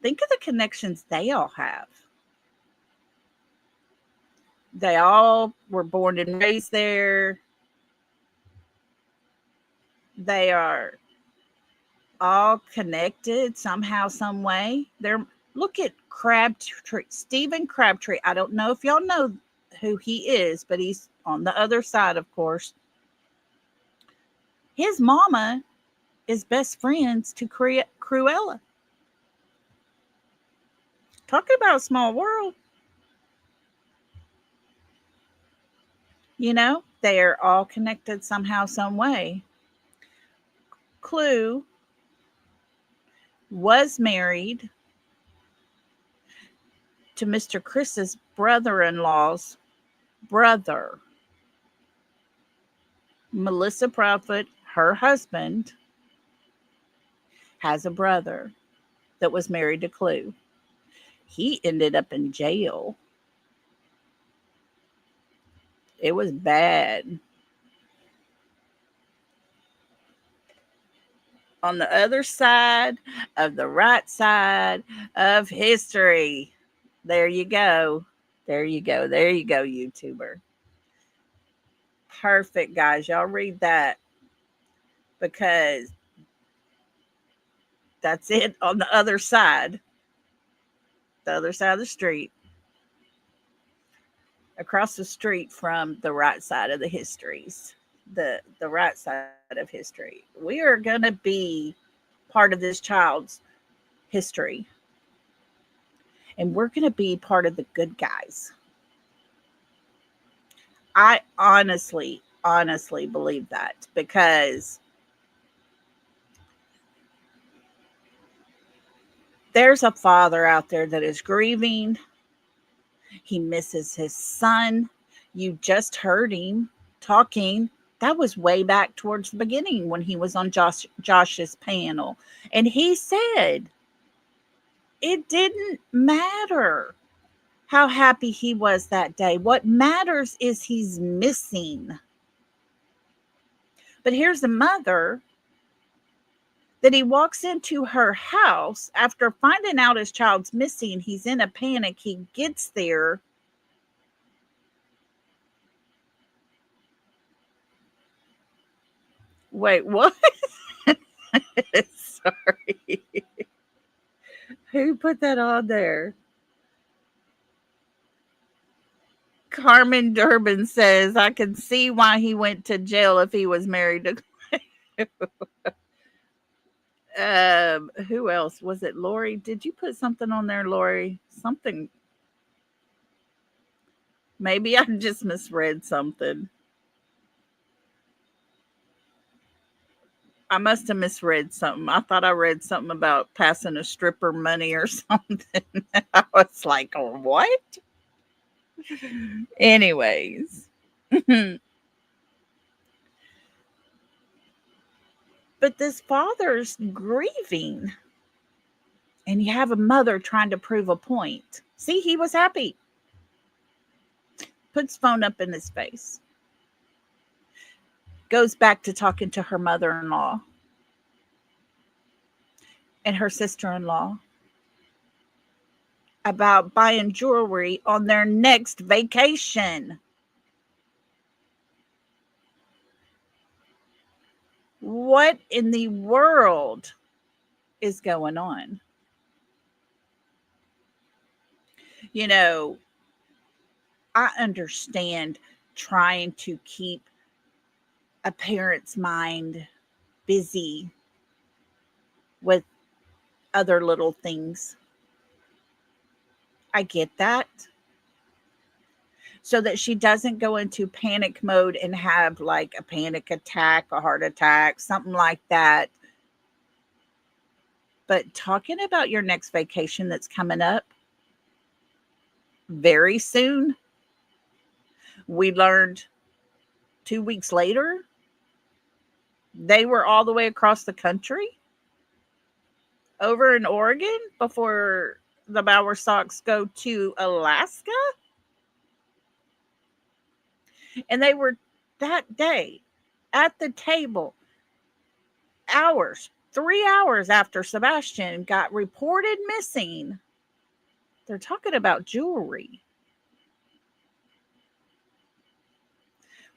Think of the connections they all have. They all were born and raised there. They are all connected somehow, some way. They're look at Crabtree, Stephen Crabtree. I don't know if y'all know who he is, but he's on the other side, of course. His mama is best friends to Cruella. Talk about a small world. They are all connected somehow, some way. Clue was married to Mr. Chris's brother-in-law's brother. Melissa Proudfoot, her husband, has a brother that was married to Clue. He ended up in jail. It was bad. On the other side of the right side of history. There you go. There you go. There you go, YouTuber. Perfect, guys. Y'all read that because that's it on the other side of the street, across the street from the right side of the histories, the right side of history. We are going to be part of this child's history, and we're going to be part of the good guys. I honestly believe that because there's a father out there that is grieving. He misses his son. You just heard him talking. That was way back towards the beginning when he was on Josh's panel. And he said it didn't matter how happy he was that day. What matters is he's missing. But here's the mother that he walks into her house after finding out his child's missing. He's in a panic. He gets there. Wait, what? Sorry. Who put that on there? Carmen Durbin says, I can see why he went to jail if he was married to. Who else? Was it Lori? Did you put something on there, Lori? Something. Maybe I just misread something. I must have misread something. I thought I read something about passing a stripper money or something. I was like, oh, what? Anyways. But this father's grieving. And you have a mother trying to prove a point. See, he was happy. Puts phone up in his face. Goes back to talking to her mother-in-law and her sister-in-law about buying jewelry on their next vacation. What in the world is going on? You know, I understand trying to keep a parent's mind busy with other little things. I get that. So that she doesn't go into panic mode and have like a panic attack, a heart attack, something like that. But talking about your next vacation that's coming up very soon, we learned 2 weeks later, they were all the way across the country over in Oregon before the Bower Sox go to Alaska. And they were that day at the table hours, 3 hours after Sebastian got reported missing. They're talking about jewelry.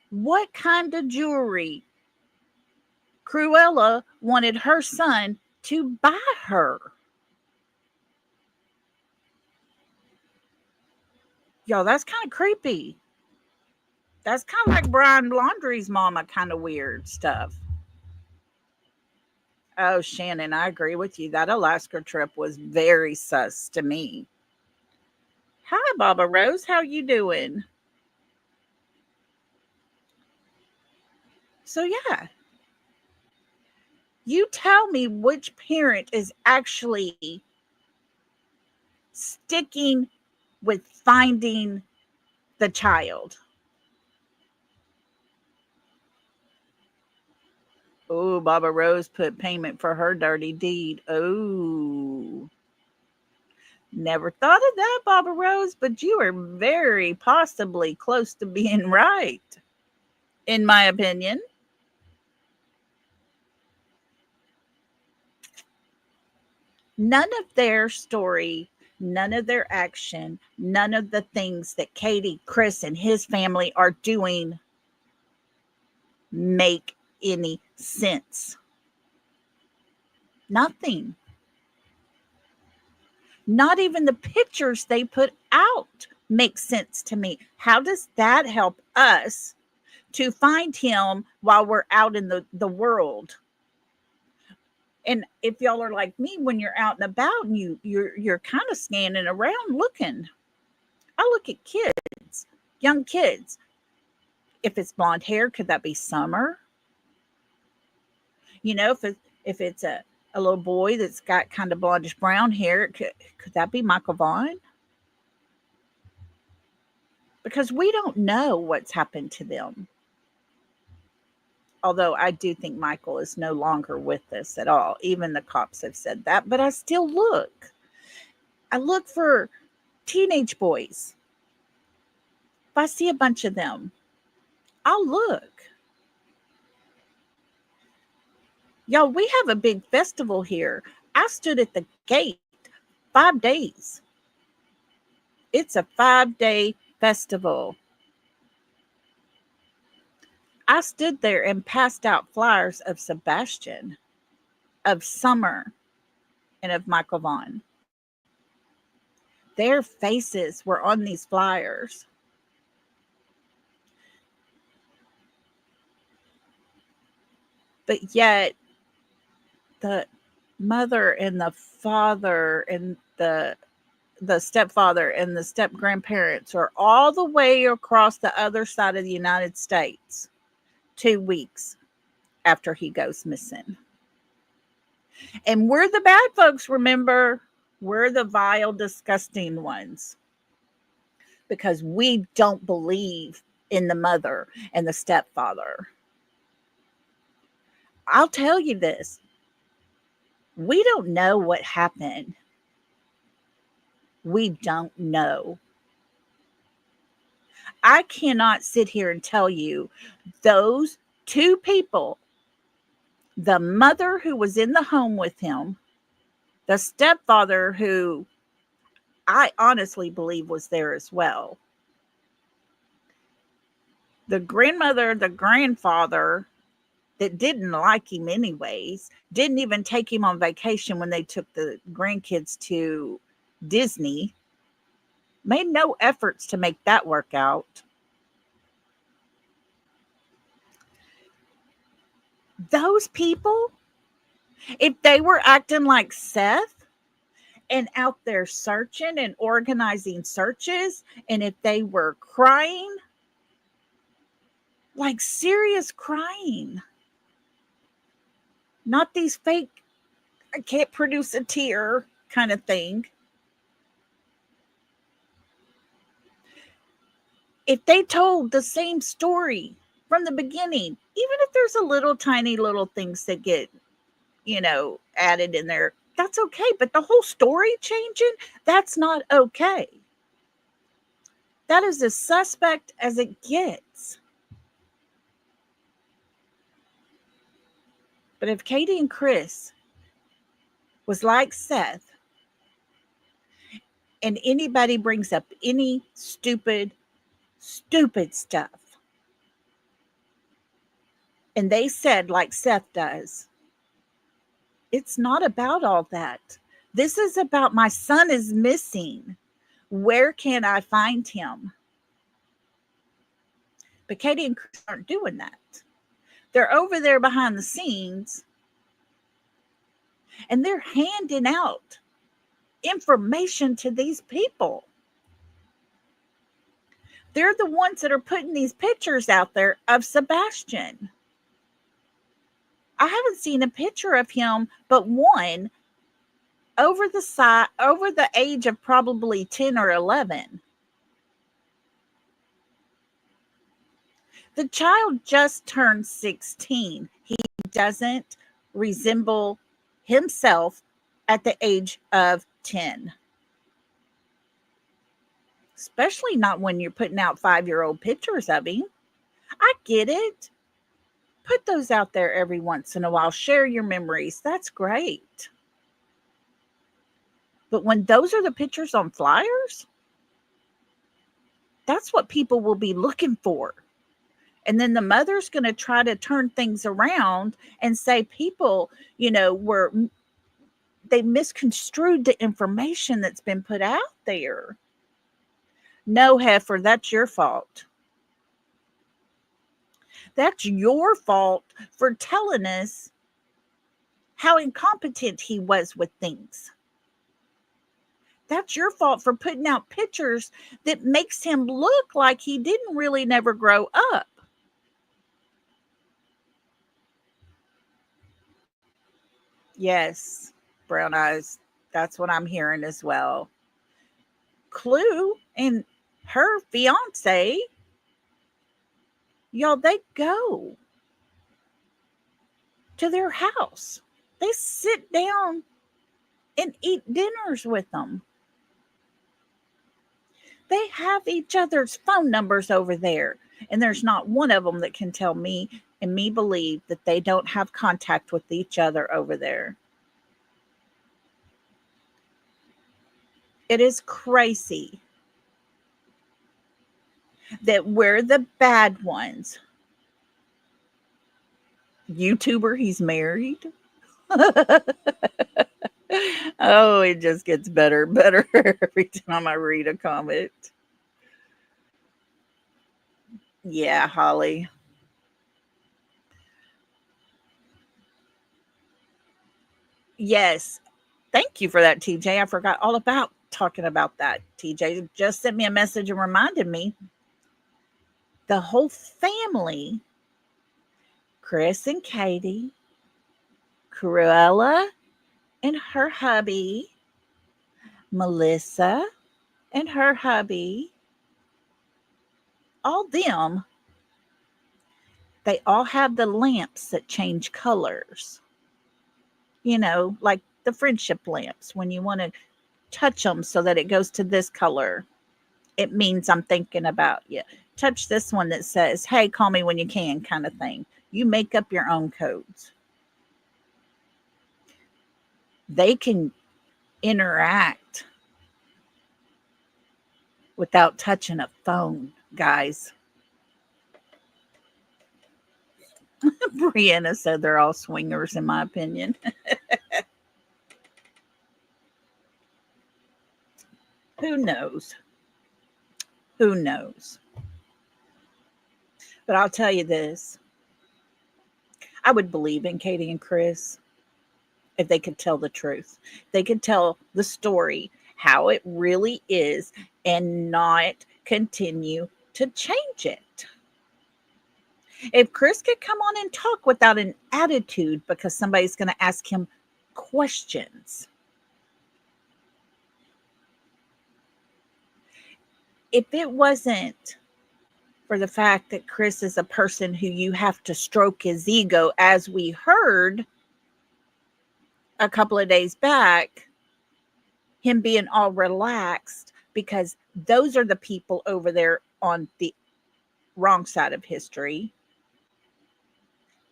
What kind of jewelry Cruella wanted her son to buy her? Yo, that's kind of creepy. That's kind of like Brian Laundrie's mama, kind of weird stuff. Oh, Shannon, I agree with you. That Alaska trip was very sus to me. Hi, Baba Rose. How you doing? So, yeah. You tell me which parent is actually sticking with finding the child. Oh, Baba Rose put payment for her dirty deed. Oh, never thought of that, Baba Rose, but you are very possibly close to being right, in my opinion. None of their story, none of their action, none of the things that Katie, Chris, and his family are doing make any sense. Nothing. Not even the pictures they put out make sense to me. How does that help us to find him while we're out in the world? And if y'all are like me, when you're out and about and you're kind of scanning around looking, I look at kids, young kids. If it's blonde hair, could that be Summer? You know, if it's a little boy that's got kind of blondish brown hair, could that be Michael Vaughn? Because we don't know what's happened to them. Although I do think Michael is no longer with us at all. Even the cops have said that. But I still look. I look for teenage boys. If I see a bunch of them, I'll look. Y'all, we have a big festival here. I stood at the gate 5 days. It's a 5-day festival. I stood there and passed out flyers of Sebastian, of Summer, and of Michael Vaughn. Their faces were on these flyers. But yet the mother and the father and the stepfather and the step grandparents are all the way across the other side of the United States 2 weeks after he goes missing. And we're the bad folks, remember? We're the vile, disgusting ones because we don't believe in the mother and the stepfather. I'll tell you this, we don't know what happened. We don't know. I cannot sit here and tell you those two people, the mother who was in the home with him, the stepfather who I honestly believe was there as well, the grandmother, the grandfather that didn't like him anyways, didn't even take him on vacation when they took the grandkids to Disney, made no efforts to make that work out. Those people, if they were acting like Seth and out there searching and organizing searches, and if they were crying, like serious crying, not these fake, I can't produce a tear kind of thing. If they told the same story from the beginning, even if there's a little tiny little things that get, added in there, that's okay. But the whole story changing, that's not okay. That is as suspect as it gets. But if Katie and Chris was like Seth, and anybody brings up any stupid stuff, and they said, like Seth does, it's not about all that. This is about my son is missing. Where can I find him? But Katie and Chris aren't doing that. They're over there behind the scenes and they're handing out information to these people. They're the ones that are putting these pictures out there of Sebastian. I haven't seen a picture of him but one over the age of probably 10 or 11. The child just turned 16. He doesn't resemble himself at the age of 10. Especially not when you're putting out 5-year-old pictures of him. I get it. Put those out there every once in a while. Share your memories. That's great. But when those are the pictures on flyers, that's what people will be looking for. And then the mother's going to try to turn things around and say people, they misconstrued the information that's been put out there. No, heifer, that's your fault. That's your fault for telling us how incompetent he was with things. That's your fault for putting out pictures that makes him look like he didn't really never grow up. Yes, brown eyes. That's what I'm hearing as well. Clue and her fiance, y'all, they go to their house. They sit down and eat dinners with them. They have each other's phone numbers over there. And there's not one of them that can tell me and me believe that they don't have contact with each other over there. It is crazy that we're the bad ones. YouTuber, he's married. Oh, it just gets better and better every time I read a comment. Yeah, Holly. Yes. Thank you for that, TJ. I forgot all about talking about that. TJ just sent me a message and reminded me the whole family, Chris and Katie, Cruella and her hubby, Melissa and her hubby, all them, they all have the lamps that change colors. Like the friendship lamps. When you want to touch them so that it goes to this color, it means I'm thinking about you. Touch this one that says, hey, call me when you can, kind of thing. You make up your own codes. They can interact without touching a phone, guys. Brianna said they're all swingers, in my opinion. Who knows? Who knows? But I'll tell you this, I would believe in Katie and Chris if they could tell the truth. They could tell the story, how it really is, and not continue to change it. If Chris could come on and talk without an attitude because somebody's going to ask him questions. If it wasn't for the fact that Chris is a person who you have to stroke his ego, as we heard a couple of days back, him being all relaxed, because those are the people over there on the wrong side of history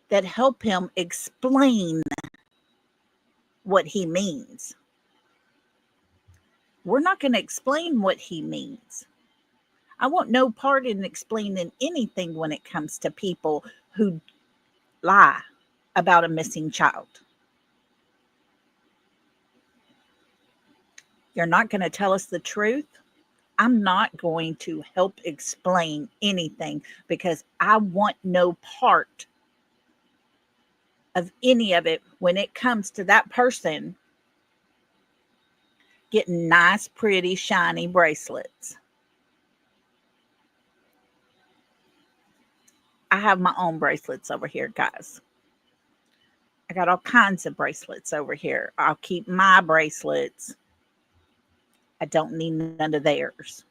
that help him explain what he means. We're not going to explain what he means. I want no part in explaining anything when it comes to people who lie about a missing child. You're not going to tell us the truth. I'm not going to help explain anything because I want no part of any of it when it comes to that person getting nice, pretty, shiny bracelets. I have my own bracelets over here, guys. I got all kinds of bracelets over here. I'll keep my bracelets. I don't need none of theirs.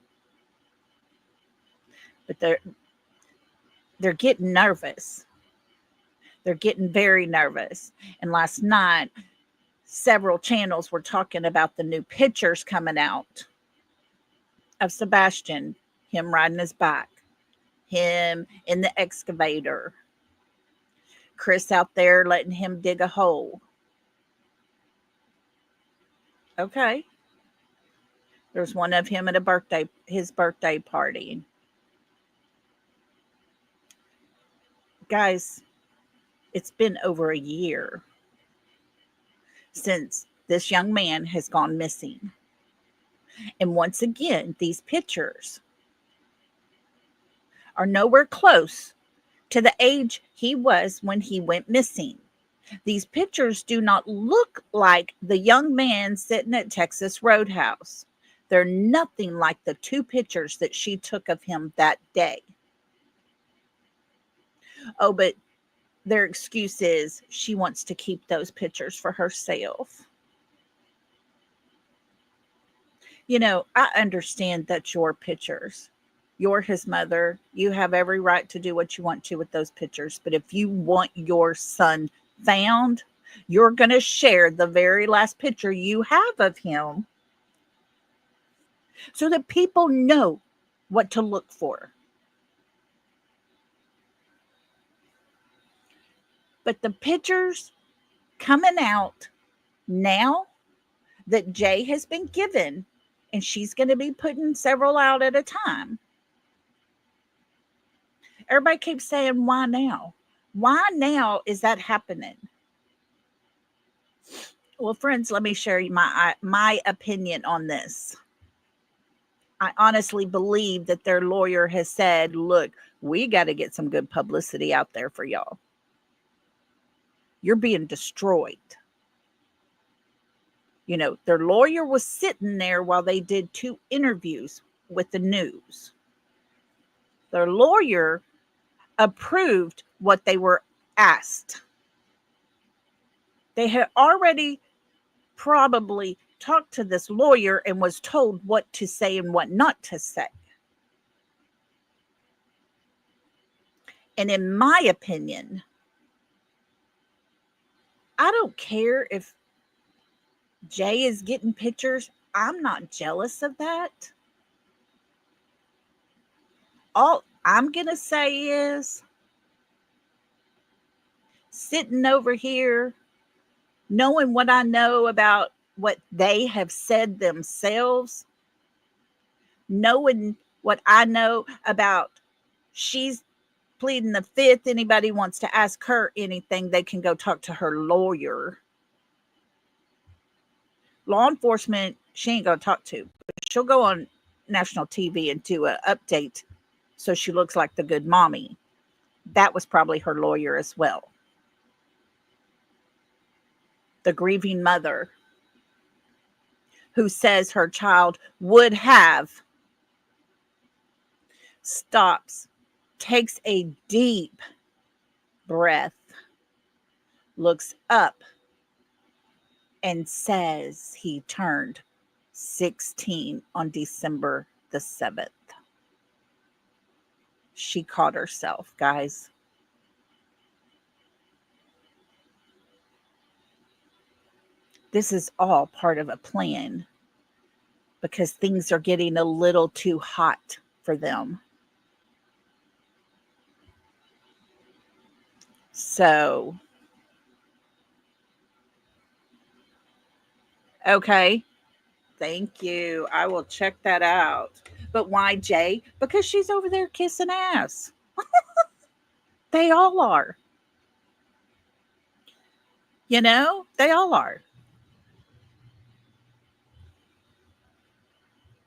But they're getting nervous. They're getting very nervous. And last night, several channels were talking about the new pictures coming out of Sebastian, him riding his bike, him in the excavator, Chris out there letting him dig a hole. Okay. There's one of him at his birthday party. Guys, it's been over a year since this young man has gone missing. And once again, these pictures are nowhere close to the age he was when he went missing. These pictures do not look like the young man sitting at Texas Roadhouse. They're nothing like the two pictures that she took of him that day. Oh, but their excuse is she wants to keep those pictures for herself. I understand that's your pictures. You're his mother. You have every right to do what you want to with those pictures. But if you want your son found, you're going to share the very last picture you have of him so that people know what to look for. But the pictures coming out now that Jay has been given, and she's going to be putting several out at a time. Everybody keeps saying, why now? Why now is that happening? Well, friends, let me share my opinion on this. I honestly believe that their lawyer has said, look, we got to get some good publicity out there for y'all. You're being destroyed. Their lawyer was sitting there while they did 2 interviews with the news. Their lawyer approved what they were asked. They had already probably talked to this lawyer and was told what to say and what not to say. And in my opinion, I don't care if Jay is getting pictures. I'm not jealous of that. All I'm going to say is sitting over here, knowing what I know about what they have said themselves, knowing what I know about she's pleading the fifth. Anybody wants to ask her anything, they can go talk to her lawyer. Law enforcement, she ain't going to talk to. But she'll go on national TV and do an update so she looks like the good mommy. That was probably her lawyer as well. The grieving mother who says her child would have, stops, takes a deep breath, looks up, and says he turned 16 on December the 7th. She caught herself, guys. This is all part of a plan because things are getting a little too hot for them. So, okay. Thank you. I will check that out. But why Jay? Because she's over there kissing ass. They all are. They all are.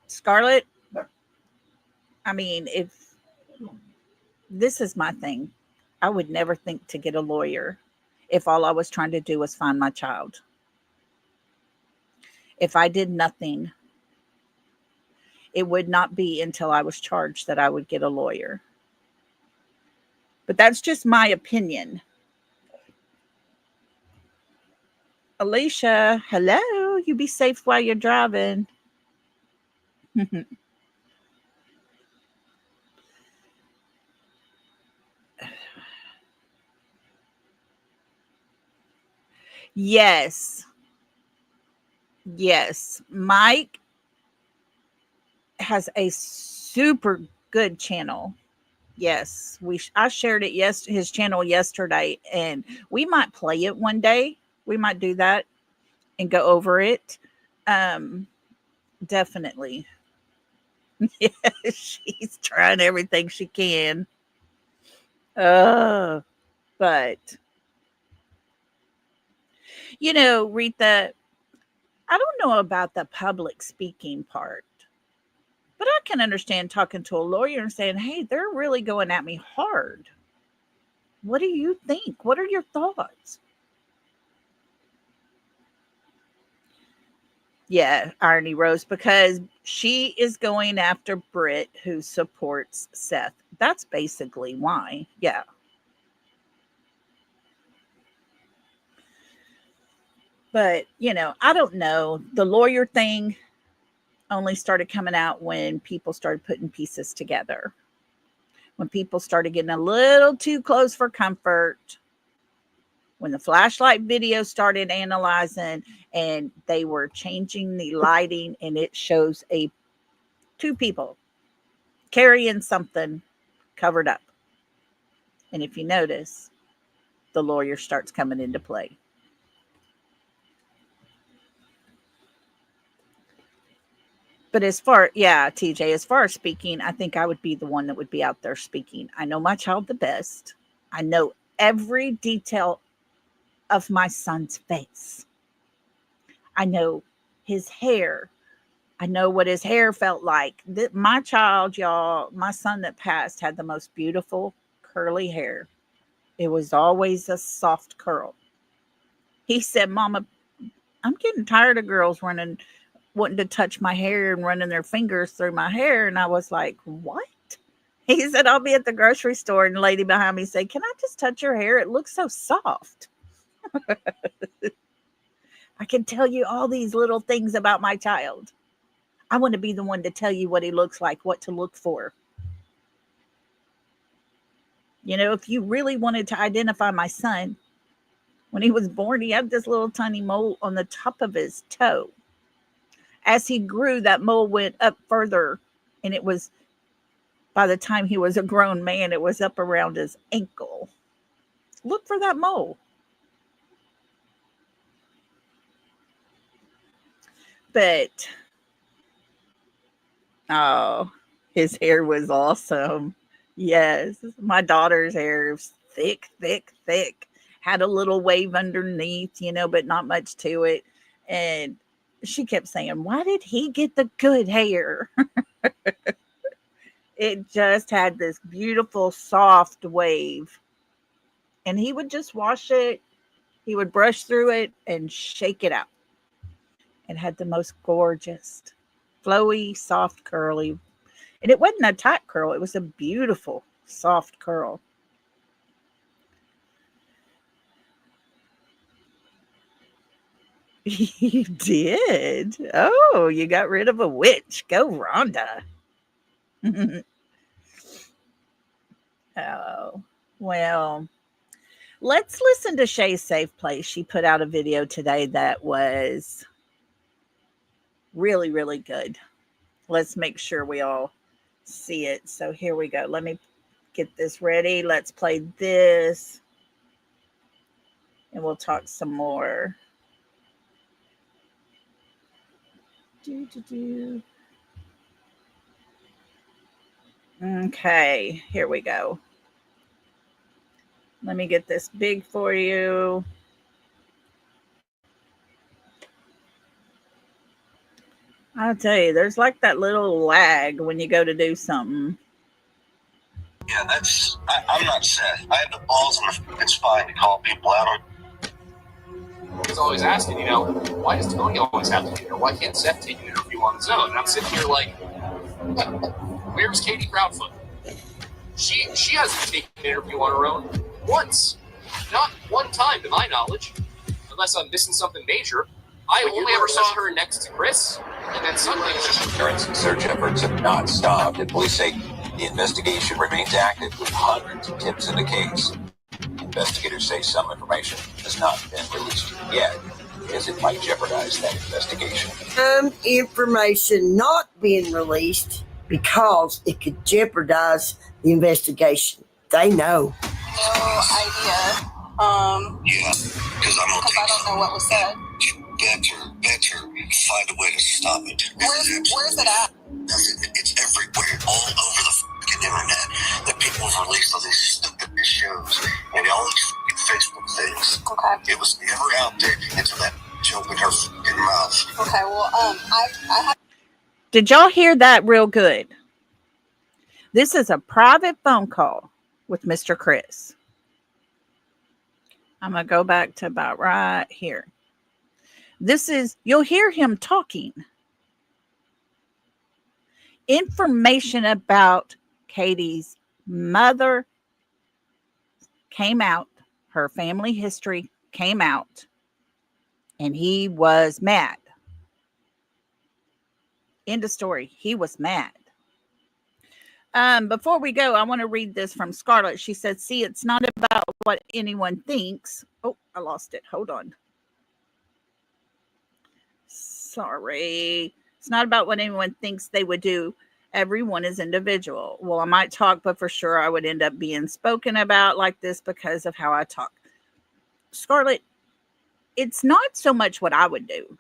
Scarlett, I mean, if this is my thing, I would never think to get a lawyer if all I was trying to do was find my child. If I did nothing, it would not be until I was charged that I would get a lawyer. But that's just my opinion. Alicia, hello. You be safe while you're driving. Yes. Yes. Mike has a super good channel. Yes, I shared it his channel yesterday, and we might play it one day. We might do that and go over it. Definitely. Yeah, she's trying everything she can. But Rita, I don't know about the public speaking part. But I can understand talking to a lawyer and saying, hey, they're really going at me hard. What do you think? What are your thoughts? Yeah, Irony Rose, because she is going after Britt, who supports Seth. That's basically why. Yeah. But, I don't know. The lawyer thing only started coming out when people started putting pieces together. When people started getting a little too close for comfort, when the flashlight video started analyzing and they were changing the lighting and it shows 2 people carrying something covered up. And if you notice, the lawyer starts coming into play. But TJ, as far as speaking, I think I would be the one that would be out there speaking. I know my child the best. I know every detail of my son's face. I know his hair. I know what his hair felt like. My child, y'all, my son that passed had the most beautiful curly hair. It was always a soft curl. He said, Mama, I'm getting tired of girls running, wanting to touch my hair and running their fingers through my hair. And I was like, what? He said, I'll be at the grocery store. And the lady behind me said, can I just touch your hair? It looks so soft. I can tell you all these little things about my child. I want to be the one to tell you what he looks like, what to look for. If you really wanted to identify my son, when he was born, he had this little tiny mole on the top of his toe. As he grew, that mole went up further, and it was, by the time he was a grown man, it was up around his ankle. Look for that mole. But, oh, his hair was awesome. Yes, my daughter's hair was thick, thick, thick. Had a little wave underneath, but not much to it. And she kept saying, why did he get the good hair? It just had this beautiful, soft wave. And he would just wash it. He would brush through it and shake it out. It had the most gorgeous, flowy, soft, curly. And it wasn't a tight curl. It was a beautiful, soft curl. You did? Oh, you got rid of a witch. Go, Rhonda. Oh, well, let's listen to Shay's Safe Place. She put out a video today that was really, really good. Let's make sure we all see it. So here we go. Let me get this ready. Let's play this. And we'll talk some more. Okay, here we go. Let me get this big for you. I'll tell you, there's like that little lag when you go to do something. Yeah, I'm not Seth. I have the balls and the fucking spine to call people out on. He's always asking, why does Tony always have to be here? Why can't Seth take an interview on his own? And I'm sitting here like, where's Katie Proudfoot? She hasn't taken an interview on her own once. Not one time, to my knowledge. Unless I'm missing something major. I only ever saw her next to Chris, and then suddenly Insurance and search efforts have not stopped, and police say the investigation remains active with hundreds of tips in the case. Investigators say some information has not been released yet, as it might jeopardize that investigation. Some information not being released because it could jeopardize the investigation. They know. No idea. Yeah, because I don't know what was said. Better find a way to stop it. Where's it at? It's everywhere, all over the fucking internet. That people have released all these stupid shows and all these fucking Facebook things. Okay. It was never out there until that bitch opened her fucking mouth. Okay. Well, I have. Did y'all hear that real good? This is a private phone call with Mr. Chris. I'm going to go back to about right here. You'll hear him talking. Information about Katie's mother came out. Her family history came out. And he was mad. End of story. He was mad. Before we go, I want to read this from Scarlett. She said, see, it's not about what anyone thinks. Oh, I lost it. Hold on. Sorry. It's not about what anyone thinks they would do. Everyone is individual. Well, I might talk, but for sure I would end up being spoken about like this because of how I talk. Scarlett, it's not so much what I would do.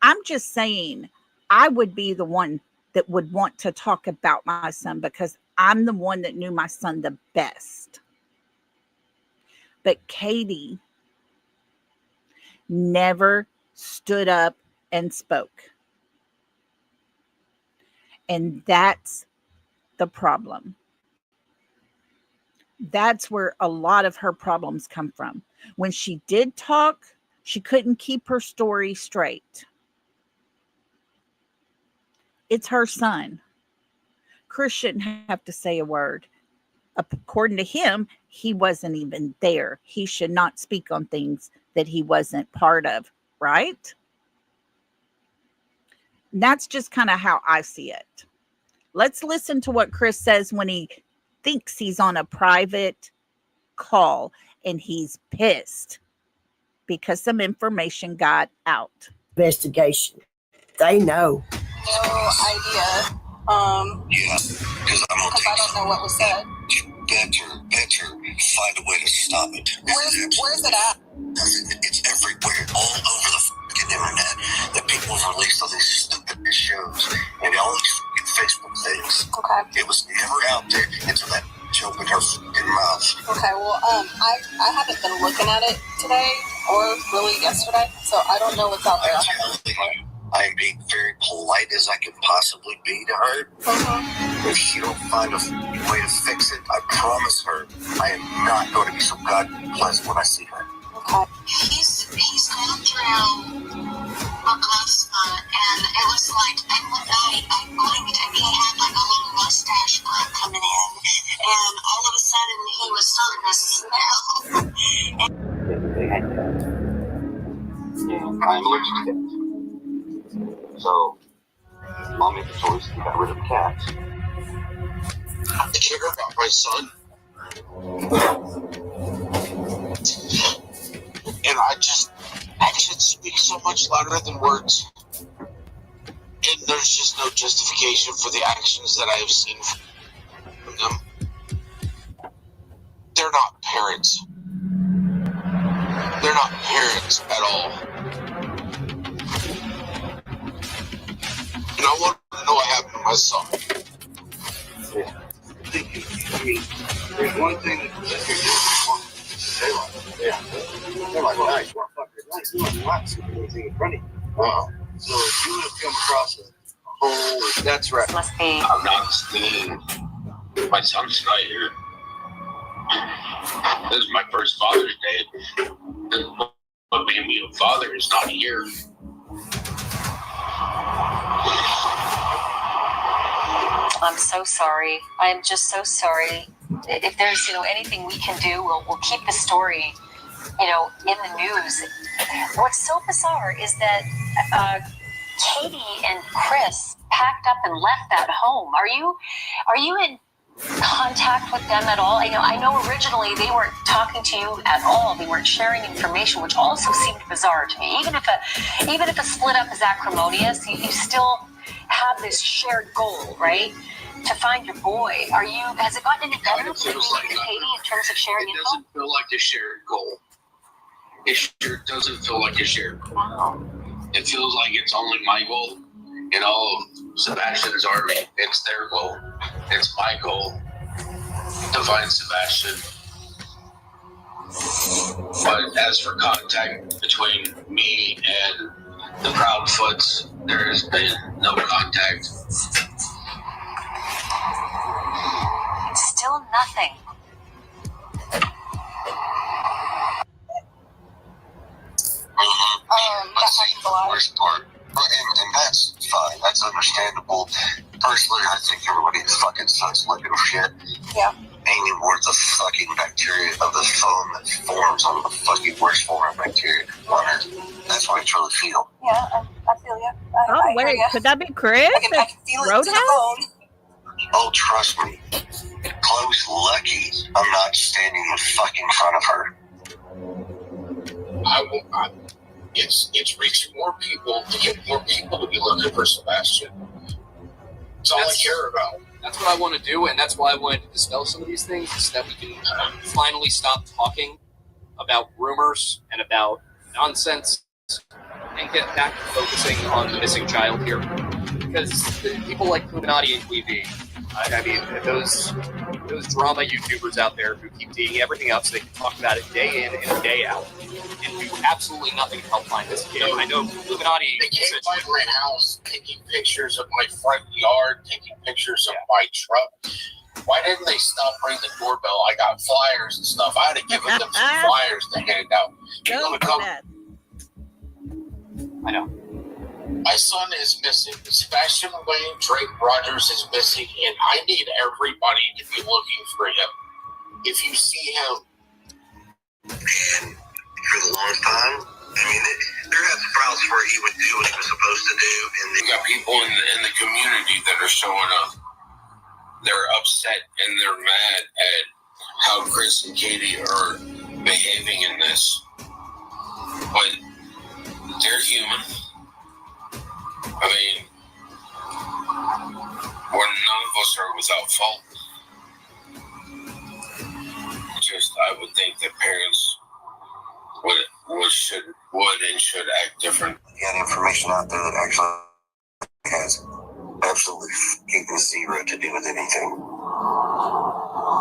I'm just saying I would be the one that would want to talk about my son because I'm the one that knew my son the best. But Katie never stood up and spoke. And that's the problem. That's where a lot of her problems come from. When she did talk, She couldn't keep her story straight. It's her son. Chris shouldn't have to say a word. According to him, he wasn't even there. He should not speak on things that he wasn't part of, right? And that's just kind of how I see it. Let's listen to what Chris says when he thinks he's on a private call and he's pissed because some information got out. Investigation. They know. No idea. Yeah, because I'm gonna I don't know what was said. better find a way to stop it. Where's it at? It's everywhere, all over the fucking internet. That people have released all these stupid shows and all these fucking Facebook things. Okay. It was never out there until that opened her fucking mouth. Okay, well, I haven't been looking at it today or really yesterday, so I don't know what's out there. I am being very polite as I can possibly be to her. Mm-hmm. If she don't find a way to fix it, I promise her I am not going to be so god pleasant when I see her. Okay. He's gone through a blood spot, and it was like, and one night I blinked, and he had like a little mustache coming in, and all of a sudden he was starting to smell. And I'm allergic to cats. So, Mom made the choice to get rid of the cats. I care about my son. And actions speak so much louder than words. And there's just no justification for the actions that I have seen from them. They're not parents. They're not parents at all. And I want to know what happened to my son. Yeah. I mean, there's one thing that you're doing. They're like, nice, motherfucker, nice. You want to see anything in front of you. So if you would have come across a hole, that's right. Must be. I'm not seeing my son's right here. This is my first Father's Day. But being a father is not here. I'm so sorry. I am just so sorry. If there's, anything we can do, we'll keep the story, in the news. What's so bizarre is that Katie and Chris packed up and left that home. Are you in contact with them at all? I know originally they weren't talking to you at all. They weren't sharing information, which also seemed bizarre to me. Even if a split up is acrimonious, you still have this shared goal, right? To find your boy. Has it gotten any better with Katie in terms of sharing info? It doesn't feel like a shared goal. It sure doesn't feel like a shared goal. Wow. It feels like it's only my goal and all of Sebastian's army. It's their goal. It's my goal to find Sebastian. But as for contact between me and the Proudfoots, there has been no contact. Still nothing. That's the worst part. And that's fine. That's understandable. Personally, I think everybody's fucking sucks looking shit. Yeah. Ain't even worth the fucking bacteria of the foam that forms on the fucking worst form of bacteria on Earth. That's what I truly feel. Yeah, I feel you. Oh, wait, could that be Chris? I can feel it Roadhouse? to the bone. Oh, trust me. Chloe's lucky I'm not standing in fucking front of her. It's reaching more people to get more people to be looking for Sebastian. That's all I care about. That's what I want to do, and that's why I wanted to dispel some of these things, so that we can finally stop talking about rumors and about nonsense and get back to focusing on the missing child here. Because people like Illuminati and TV, I mean, those drama YouTubers out there who keep teeing everything up so they can talk about it day in and day out and do absolutely nothing to help find this kid. I know Illuminati. They came by my house, taking pictures of my front yard, taking pictures of my truck. Why didn't they stop ringing the doorbell? I got flyers and stuff. I had to give them some flyers to hand out. You gonna come I know. My son is missing. Sebastian Wayne Drake Rogers is missing, and I need everybody to be looking for him. If you see him, and for the long time, I mean, there have sprouts where he would do what he was supposed to do, and we got people in the community that are showing up. They're upset and they're mad at how Chris and Katie are behaving in this, but they're human. I mean, none of us are without fault. Just, I would think that parents would and should act different. Got information out there that actually has absolutely fucking zero to do with anything.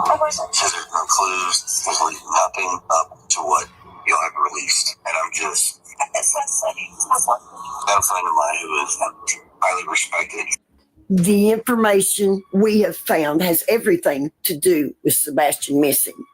So there's no clues. There's like nothing up to what y'all have released, and I'm just. Got a friend of mine who is highly respected. The information we have found has everything to do with Sebastian missing.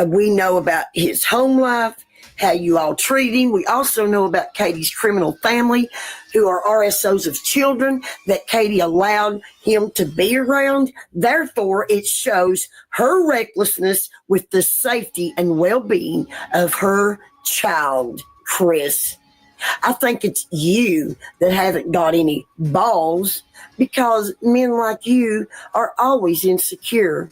We know about his home life, how you all treat him. We also know about Katie's criminal family, who are RSOs of children that Katie allowed him to be around. Therefore, it shows her recklessness with the safety and well-being of her child, Chris. I think it's you that haven't got any balls, because men like you are always insecure.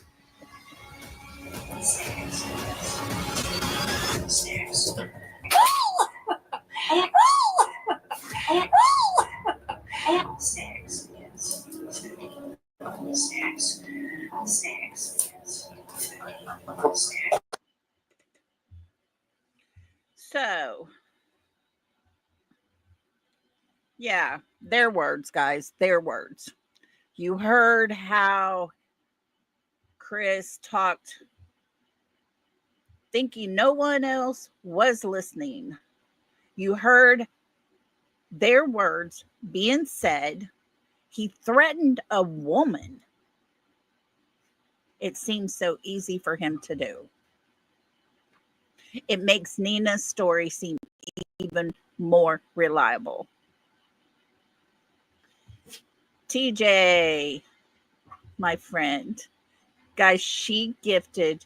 So, yeah, their words, guys, their words. You heard how Chris talked, thinking no one else was listening. You heard their words being said. He threatened a woman. It seems so easy for him to do. It makes Nina's story seem even more reliable. TJ, my friend, guys, she gifted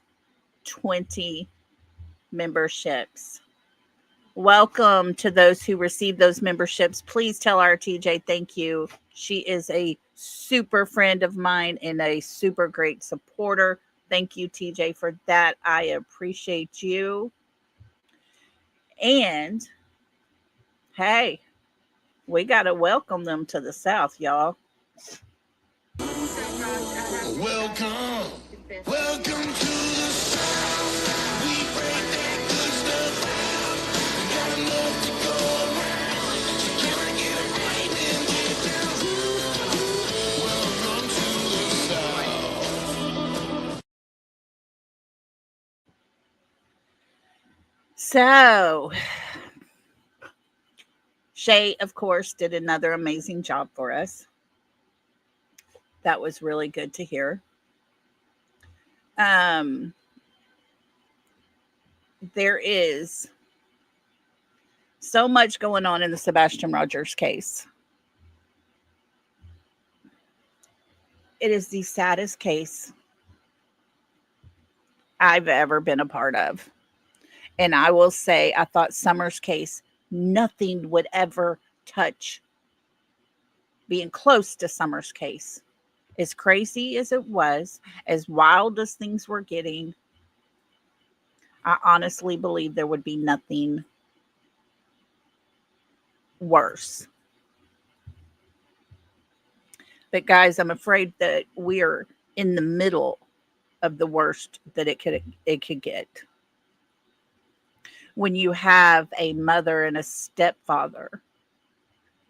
20 memberships. Welcome to those who received those memberships. Please tell our TJ thank you. She is a super friend of mine and a super great supporter. Thank you, TJ, for that. I appreciate you. And hey, we got to welcome them to the South, y'all. Welcome to the South. We break that good stuff out. We got enough to go around. So can I get a right and get down? Welcome to the South. So, Shay, of course, did another amazing job for us. That was really good to hear. There is so much going on in the Sebastian Rogers case. It is the saddest case I've ever been a part of. And I will say, I thought Summer's case, nothing would ever touch being close to Summer's case. As crazy as it was, as wild as things were getting, I honestly believe there would be nothing worse. But guys, I'm afraid that we're in the middle of the worst that it could get. When you have a mother and a stepfather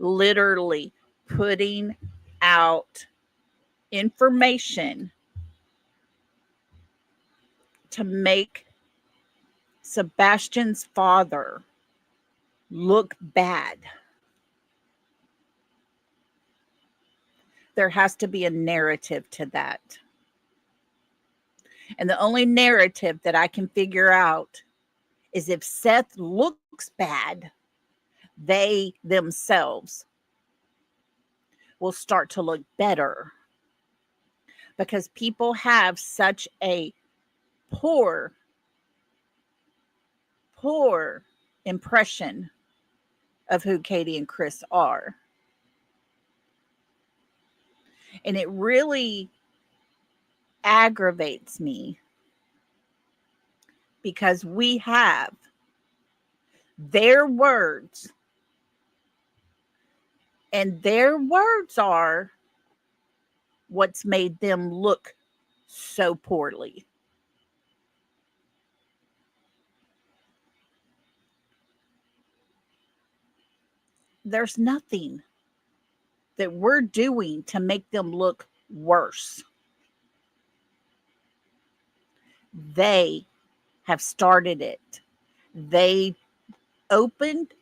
literally putting out information to make Sebastian's father look bad. There has to be a narrative to that. And the only narrative that I can figure out is if Seth looks bad, they themselves will start to look better, because people have such a poor impression of who Katie and Chris are. And it really aggravates me, because we have their words, and their words are what's made them look so poorly. There's nothing that we're doing to make them look worse. They have started it. They opened,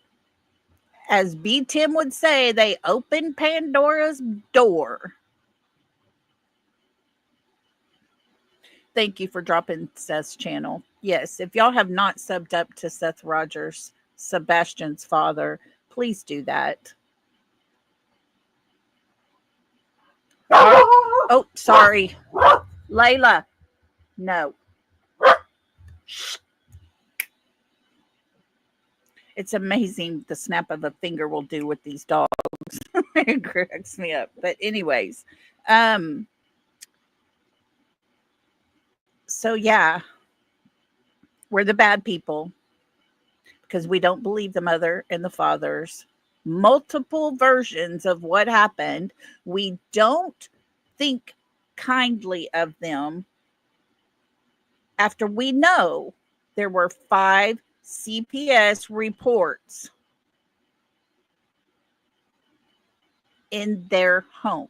as B. Tim would say, they opened Pandora's door. Thank you for dropping Seth's channel. Yes, if y'all have not subbed up to Seth Rogers, Sebastian's father, please do that. Oh, sorry. Layla, no. It's amazing the snap of a finger will do with these dogs. It cracks me up. But anyways, so yeah, we're the bad people because we don't believe the mother and the father's multiple versions of what happened. We don't think kindly of them after we know there were 5 CPS reports in their home.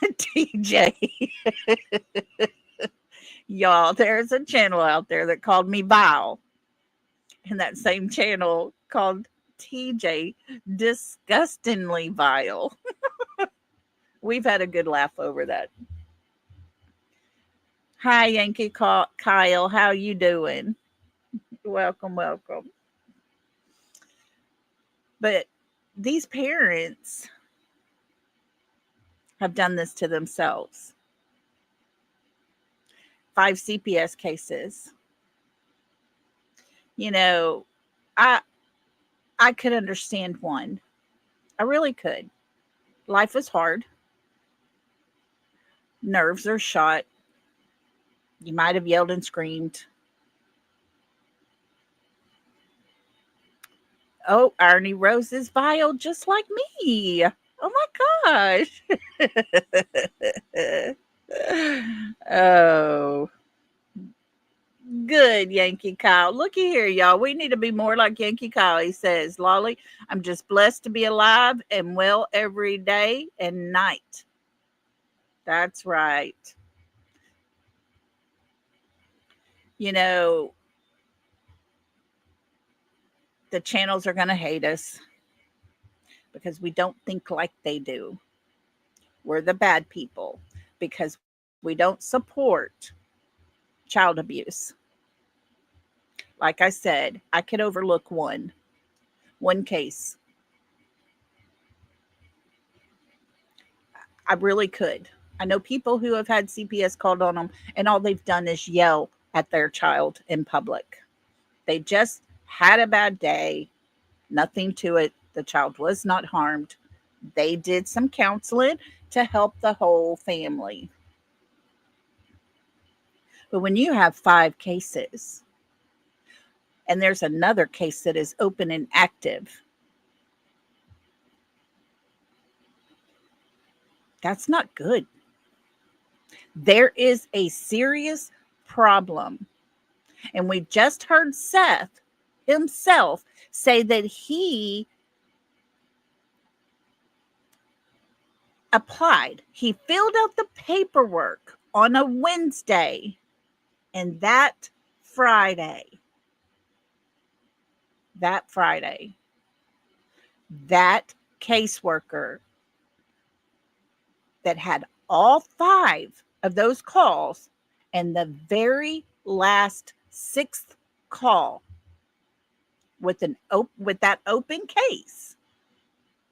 TJ. Y'all, there's a channel out there that called me vile. And that same channel called TJ disgustingly vile. We've had a good laugh over that. Hi, Yankee Kyle. How you doing? Welcome, welcome. But these parents have done this to themselves. 5 CPS cases. You know, I could understand one. I really could. Life is hard. Nerves are shot. You might have yelled and screamed. Oh, Arnie Rose is vile just like me. Oh my gosh. Oh, good, Yankee Kyle. Looky here, y'all. We need to be more like Yankee Kyle. He says, Lolly, I'm just blessed to be alive and well every day and night. That's right. You know, the channels are going to hate us because we don't think like they do. We're the bad people because we don't support child abuse. Like I said, I could overlook one case. I really could. I know people who have had CPS called on them and all they've done is yell at their child in public. They just had a bad day. Nothing to it. The child was not harmed. They did some counseling to help the whole family. But when you have 5 cases and there's another case that is open and active, that's not good. There is a serious problem. And we just heard Seth himself say that he applied. He filled out the paperwork on a Wednesday, and that Friday, that caseworker that had all 5 of those calls and the very last 6th call with that open case.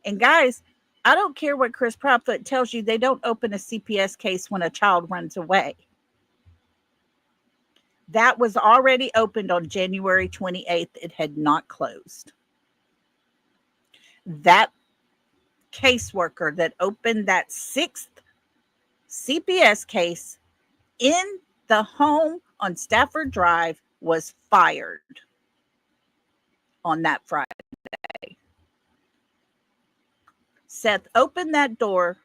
And guys, I don't care what Chris Proudfoot tells you, they don't open a CPS case when a child runs away. That was already opened on January 28th. It had not closed. That caseworker that opened that 6th CPS case in the home on Stafford Drive was fired on that Friday. Seth opened that door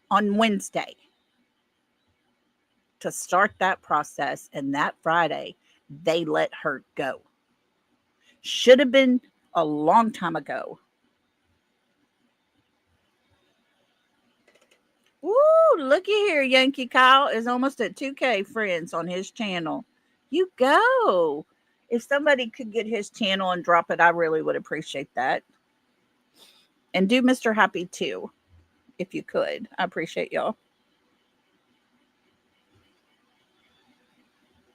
on Wednesday to start that process, and that Friday they let her go. Should have been a long time ago. Woo, looky here, Yankee Kyle is almost at 2K friends on his channel. You go. If somebody could get his channel and drop it, I really would appreciate that. And do Mr. Happy too, if you could. I appreciate y'all.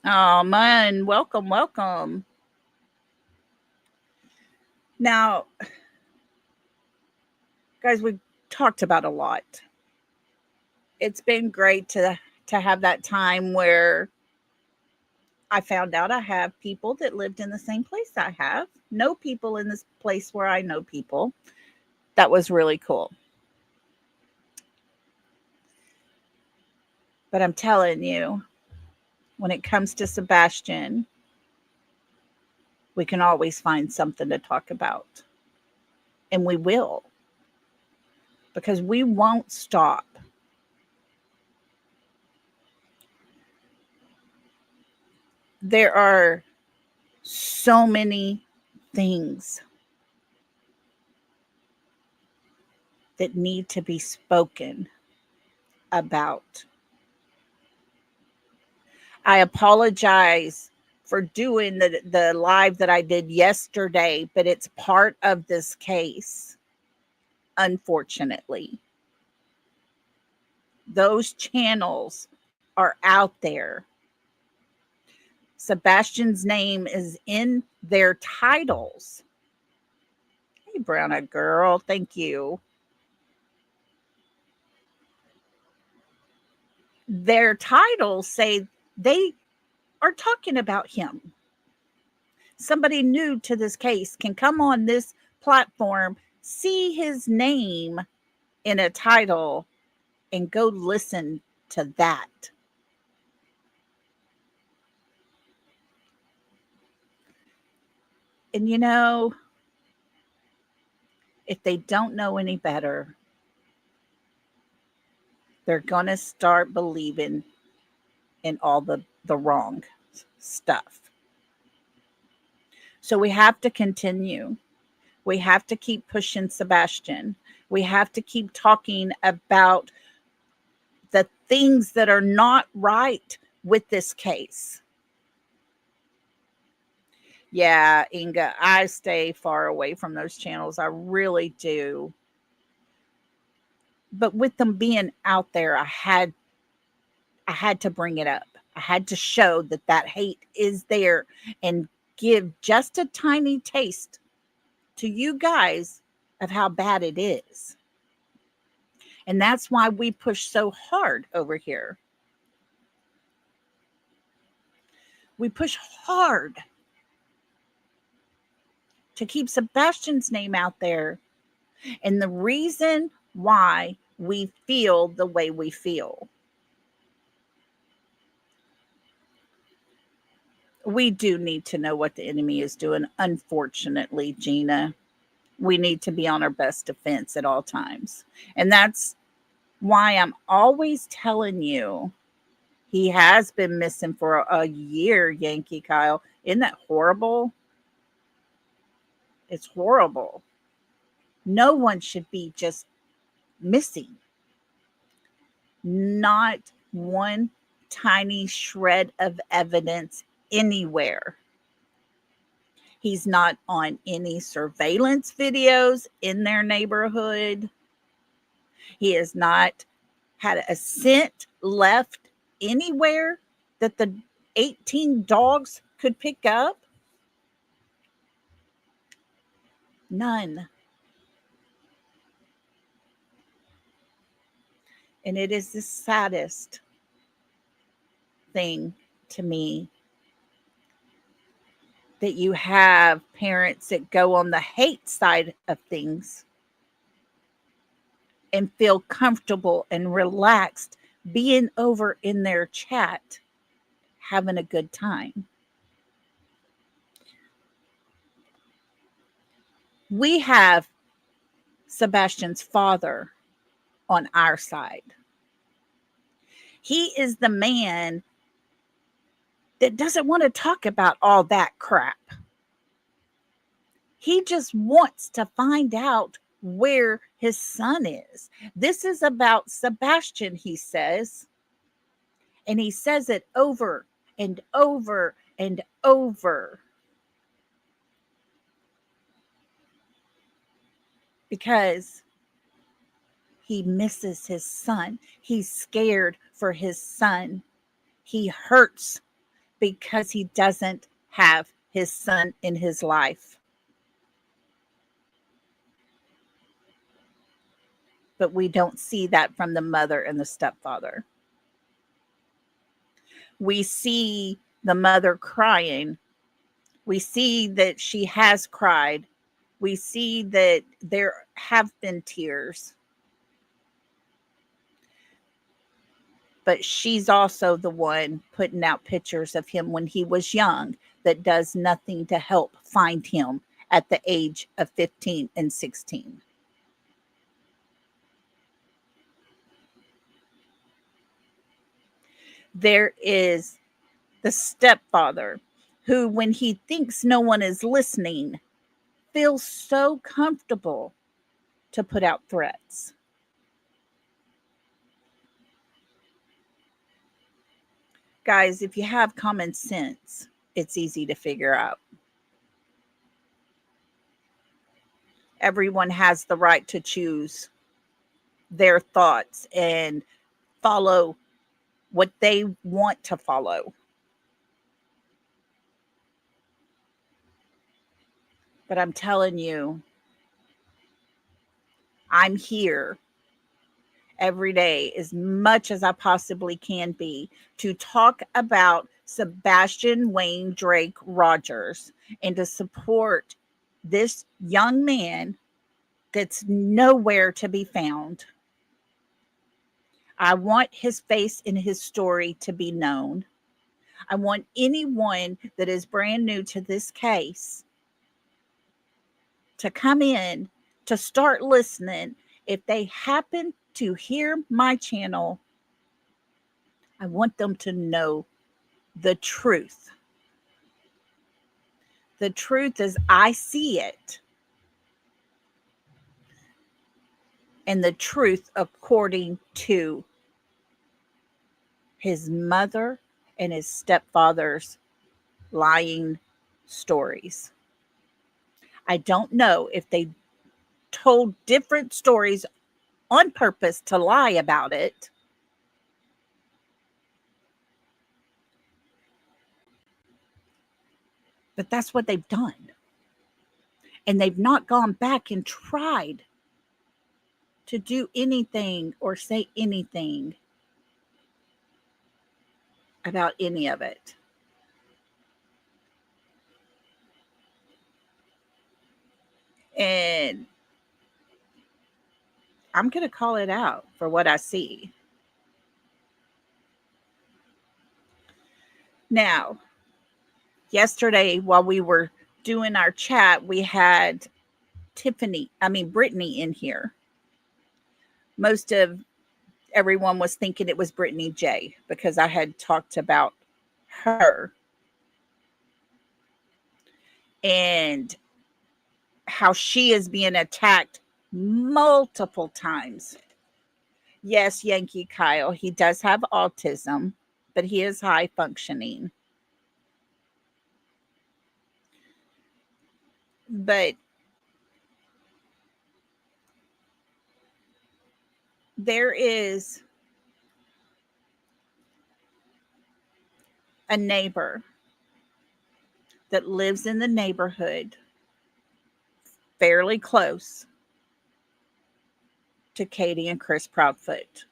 Oh, man. Welcome, welcome. Now, guys, we've talked about a lot. It's been great to have that time where I found out I have people that lived in the same place I have. Know people in this place where I know people. That was really cool. But I'm telling you, when it comes to Sebastian, we can always find something to talk about. And we will. Because we won't stop. There are so many things that need to be spoken about. I apologize for doing the live that I did yesterday, but it's part of this case, unfortunately. Those channels are out there. Sebastian's name is in their titles. Hey, Browna girl, thank you. Their titles say they are talking about him. Somebody new to this case can come on this platform, see his name in a title, and go listen to that. And you know, if they don't know any better, they're going to start believing in all the wrong stuff. So we have to continue. We have to keep pushing Sebastian. We have to keep talking about the things that are not right with this case. Yeah, Inga, I stay far away from those channels. I really do. But with them being out there, I had to bring it up. I had to show that hate is there and give just a tiny taste to you guys of how bad it is. And that's why we push so hard over here. We push hard to keep Sebastian's name out there. And the reason why we feel the way we feel. We do need to know what the enemy is doing. Unfortunately, Gina, we need to be on our best defense at all times. And that's why I'm always telling you, he has been missing for a year, Yankee Kyle. Isn't that horrible? It's horrible. No one should be just missing. Not one tiny shred of evidence anywhere. He's not on any surveillance videos in their neighborhood. He has not had a scent left anywhere that the 18 dogs could pick up. None. And it is the saddest thing to me that you have parents that go on the hate side of things and feel comfortable and relaxed being over in their chat having a good time. We have Sebastian's father on our side. He is the man that doesn't want to talk about all that crap. He just wants to find out where his son is. This is about Sebastian, he says. And he says it over and over and over. Because he misses his son. He's scared for his son. He hurts because he doesn't have his son in his life. But we don't see that from the mother and the stepfather. We see the mother crying. We see that she has cried. We see that there have been tears. But she's also the one putting out pictures of him when he was young that does nothing to help find him at the age of 15 and 16. There is the stepfather who, when he thinks no one is listening, feels so comfortable to put out threats. Guys, if you have common sense, it's easy to figure out. Everyone has the right to choose their thoughts and follow what they want to follow. But I'm telling you, I'm here every day as much as I possibly can be to talk about Sebastian Wayne Drake Rogers and to support this young man that's nowhere to be found. I want his face and his story to be known. I want anyone that is brand new to this case to come in, to start listening. If they happen to hear my channel, I want them to know the truth. The truth as I see it. And the truth according to his mother and his stepfather's lying stories. I don't know if they told different stories on purpose to lie about it. But that's what they've done. And they've not gone back and tried to do anything or say anything about any of it. And I'm going to call it out for what I see. Now, yesterday while we were doing our chat, we had Brittany in here. Most of everyone was thinking it was Brittany J because I had talked about her and how she is being attacked multiple times. Yes, Yankee Kyle, he does have autism, but he is high functioning. But there is a neighbor that lives in the neighborhood fairly close to Katie and Chris Proudfoot.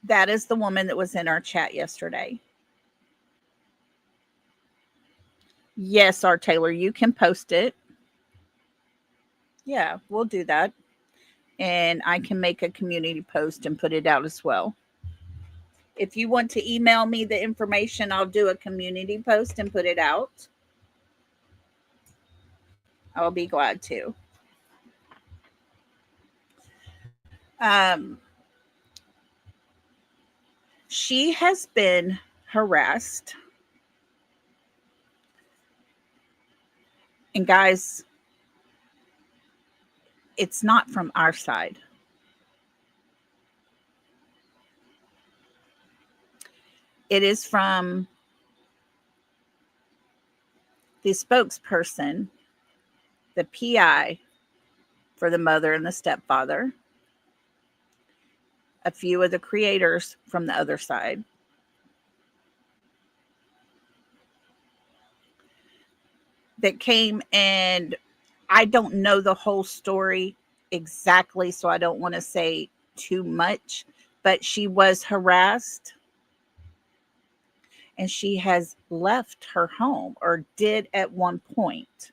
That is the woman that was in our chat yesterday. Yes, our Taylor, you can post it. Yeah, we'll do that. And I can make a community post and put it out as well. If you want to email me the information, I'll do a community post and put it out. I'll be glad to. She has been harassed. And guys, it's not from our side. It is from the spokesperson, the PI for the mother and the stepfather, a few of the creators from the other side. That came, and I don't know the whole story exactly, so I don't want to say too much, but she was harassed and she has left her home, or did at one point.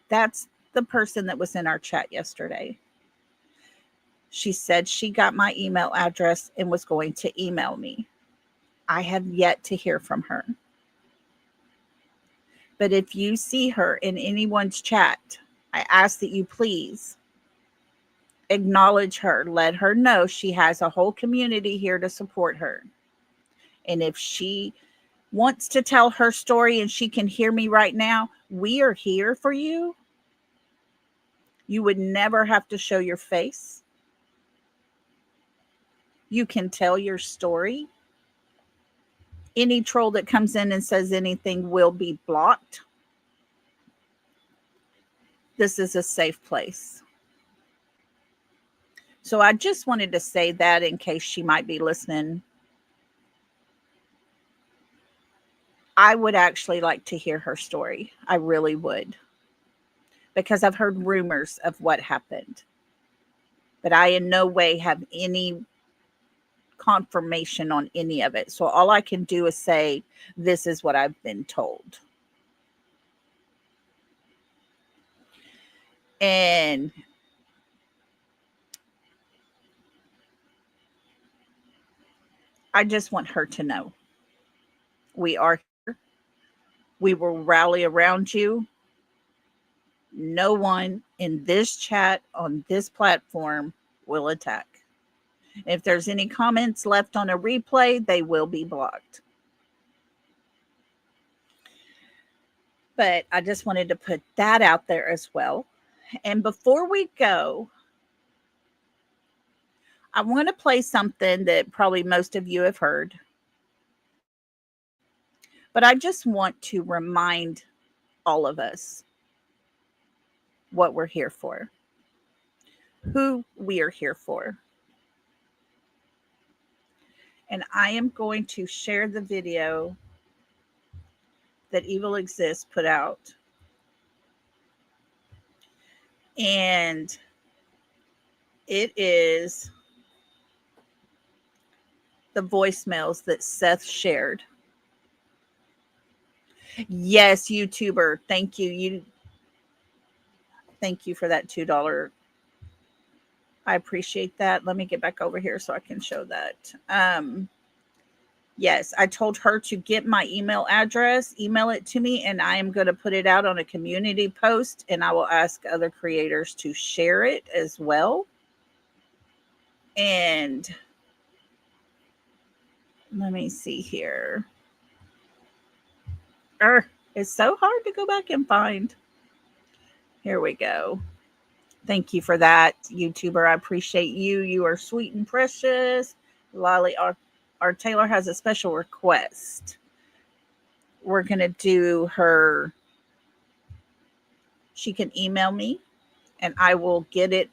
That's the person that was in our chat yesterday. She said she got my email address and was going to email me. I have yet to hear from her. But if you see her in anyone's chat, I ask that you please acknowledge her. Let her know she has a whole community here to support her. And if she wants to tell her story and she can hear me right now, we are here for you. You would never have to show your face. You can tell your story. Any troll that comes in and says anything will be blocked. This is a safe place. So I just wanted to say that in case she might be listening. I would actually like to hear her story. I really would. Because I've heard rumors of what happened. But I in no way have any confirmation on any of it. So all I can do is say, this is what I've been told. And I just want her to know we are here. We will rally around you. No one in this chat on this platform will attack. If there's any comments left on a replay, they will be blocked. But I just wanted to put that out there as well. And before we go, I want to play something that probably most of you have heard. But I just want to remind all of us what we're here for, who we are here for. And I am going to share the video that Evil Exists put out. And it is the voicemails that Seth shared. Yes, YouTuber. Thank you. Thank you for that $2. I appreciate that. Let me get back over here so I can show that. Yes, I told her to get my email address, email it to me, and I am going to put it out on a community post, and I will ask other creators to share it as well. And let me see here. It's so hard to go back and find. Here we go. Thank you for that, YouTuber. I appreciate you. You are sweet and precious. Lolly, our Taylor has a special request. We're going to do her. She can email me and I will get it,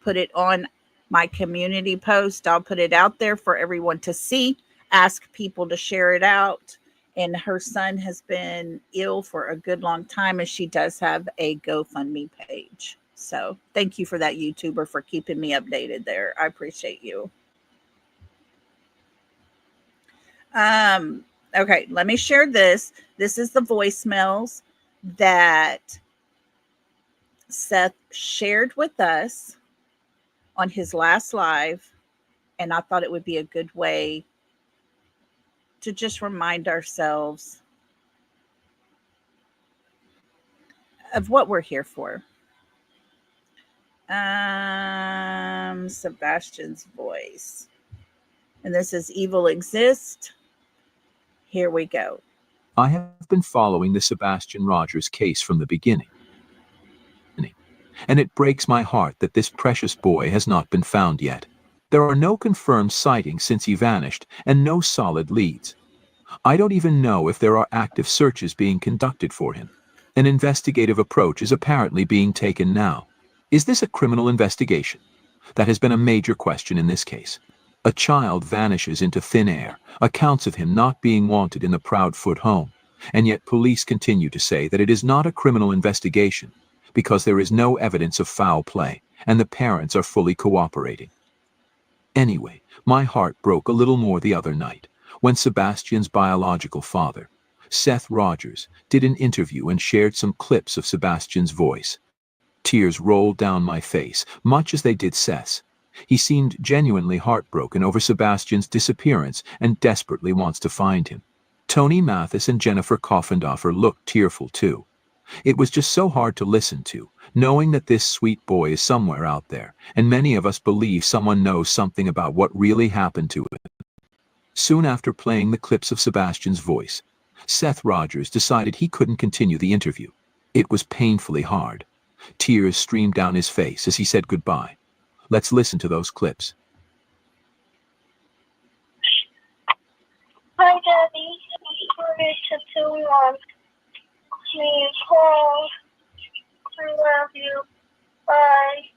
put it on my community post. I'll put it out there for everyone to see. Ask people to share it out. And her son has been ill for a good long time, and she does have a GoFundMe page. So thank you for that, YouTuber, for keeping me updated there. I appreciate you. Okay, let me share this. This is the voicemails that Seth shared with us on his last live, and I thought it would be a good way to just remind ourselves of what we're here for. Sebastian's voice. And this is Evil Exist. Here we go. I have been following the Sebastian Rogers case from the beginning, and it breaks my heart that this precious boy has not been found yet. There are no confirmed sightings since he vanished, and no solid leads. I don't even know if there are active searches being conducted for him. An investigative approach is apparently being taken now. Is this a criminal investigation? That has been a major question in this case. A child vanishes into thin air, accounts of him not being wanted in the Proudfoot home, and yet police continue to say that it is not a criminal investigation because there is no evidence of foul play, and the parents are fully cooperating. Anyway, my heart broke a little more the other night when Sebastian's biological father, Seth Rogers, did an interview and shared some clips of Sebastian's voice. Tears rolled down my face, much as they did Seth's. He seemed genuinely heartbroken over Sebastian's disappearance and desperately wants to find him. Tony Mathis and Jennifer Coffendoffer looked tearful too. It was just so hard to listen to, knowing that this sweet boy is somewhere out there, and many of us believe someone knows something about what really happened to him. Soon after playing the clips of Sebastian's voice, Seth Rogers decided he couldn't continue the interview. It was painfully hard. Tears streamed down his face as he said goodbye. Let's listen to those clips. Hi, Daddy. Sorry to too long. Please call. I love you. Bye.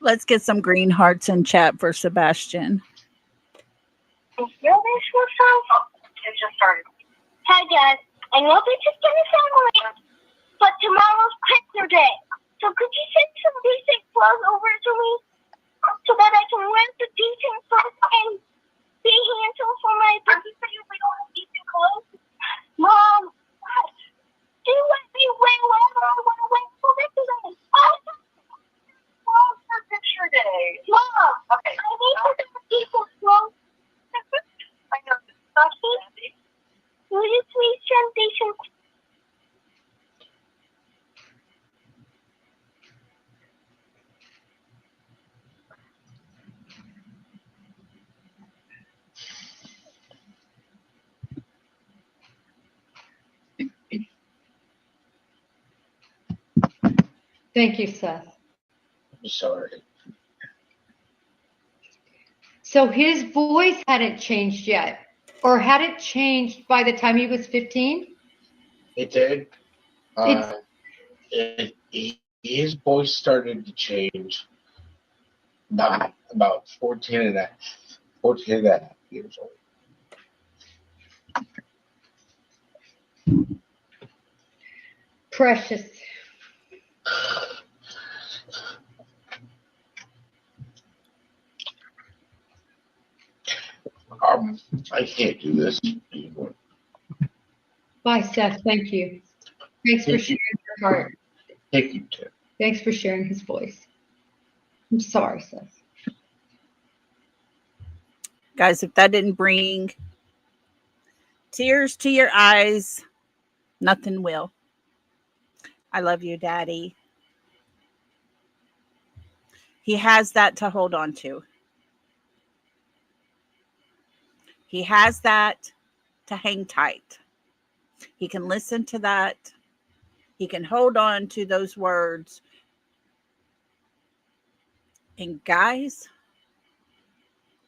Let's get some green hearts in chat for Sebastian. It just started. Hi, Dad. I know this is gonna sound weird, but tomorrow's picture day. So could you send some decent clothes over to me so that I can wear the decent clothes and be handsome for my birthday? We don't have decent clothes. Mom, do let me wear whatever I want to wear for picture day. For picture day. Mom, okay. I need to get decent clothes. I know this is not easy. Will you please send decent clothes? Thank you, Seth. I'm sorry. So his voice hadn't changed yet, or had it changed by the time he was 15? It did. His voice started to change about 14 and a half years old. Precious. I can't do this anymore. Bye, Seth. Thank you. Thanks for sharing your heart. Thank you, Tim. Thanks for sharing his voice. I'm sorry, Seth. Guys, if that didn't bring tears to your eyes, nothing will. I love you, Daddy. He has that to hold on to. He has that to hang tight. He can listen to that. He can hold on to those words. And guys,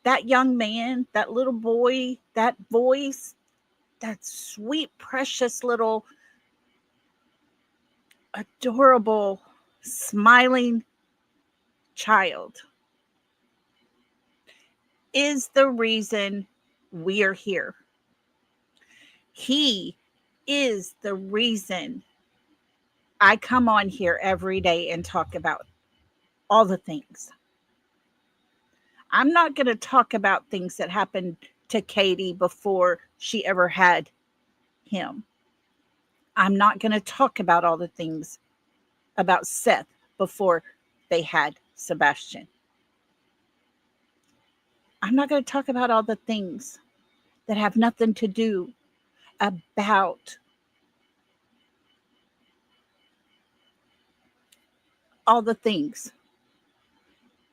that young man, that little boy, that voice, that sweet, precious little, adorable, smiling child is the reason we are here. He is the reason I come on here every day and talk about all the things. I'm not going to talk about things that happened to Katie before she ever had him. I'm not going to talk about all the things about Seth before they had Sebastian. I'm not going to talk about all the things that have nothing to do about all the things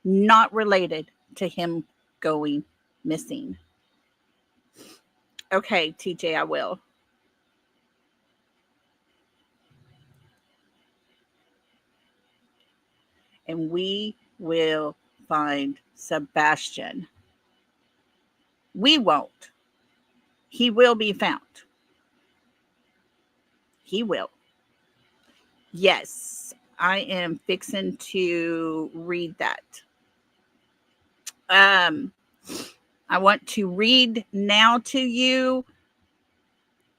not related to him going missing. Okay, TJ, I will. And we will find Sebastian. We won't. He will be found. He will. Yes, I am fixing to read that. I want to read now to you.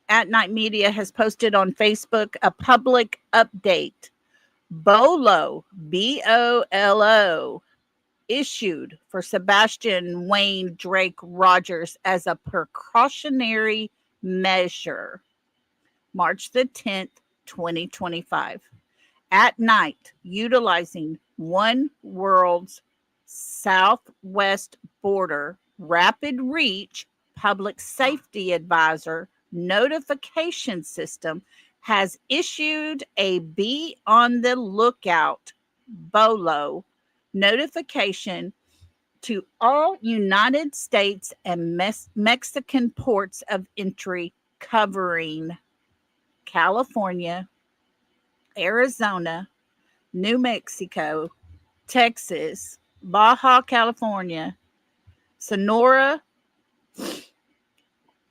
At Night Media has posted on Facebook a public update. BOLO, BOLO, issued for Sebastian Wayne Drake Rogers as a precautionary measure. March the 10th, 2025. At night, utilizing One World's Southwest Border Rapid Reach Public Safety Advisor notification system has issued a Be on the Lookout BOLO notification to all United States and Mexican ports of entry covering California, Arizona, New Mexico, Texas, Baja California, Sonora,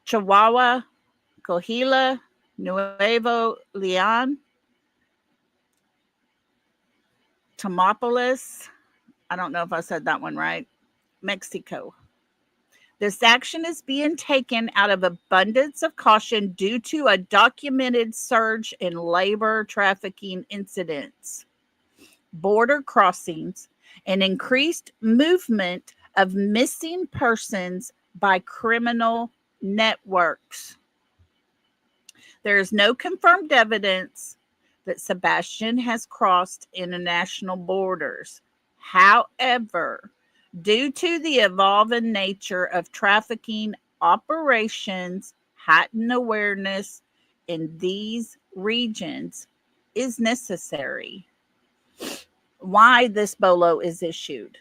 Chihuahua, Coahuila, Nuevo Leon, Tamaulipas, I don't know if I said that one right, Mexico. This action is being taken out of abundance of caution due to a documented surge in labor trafficking incidents, border crossings, and increased movement of missing persons by criminal networks. There is no confirmed evidence that Sebastian has crossed international borders. However, due to the evolving nature of trafficking operations, heightened awareness in these regions is necessary. Why this BOLO is issued?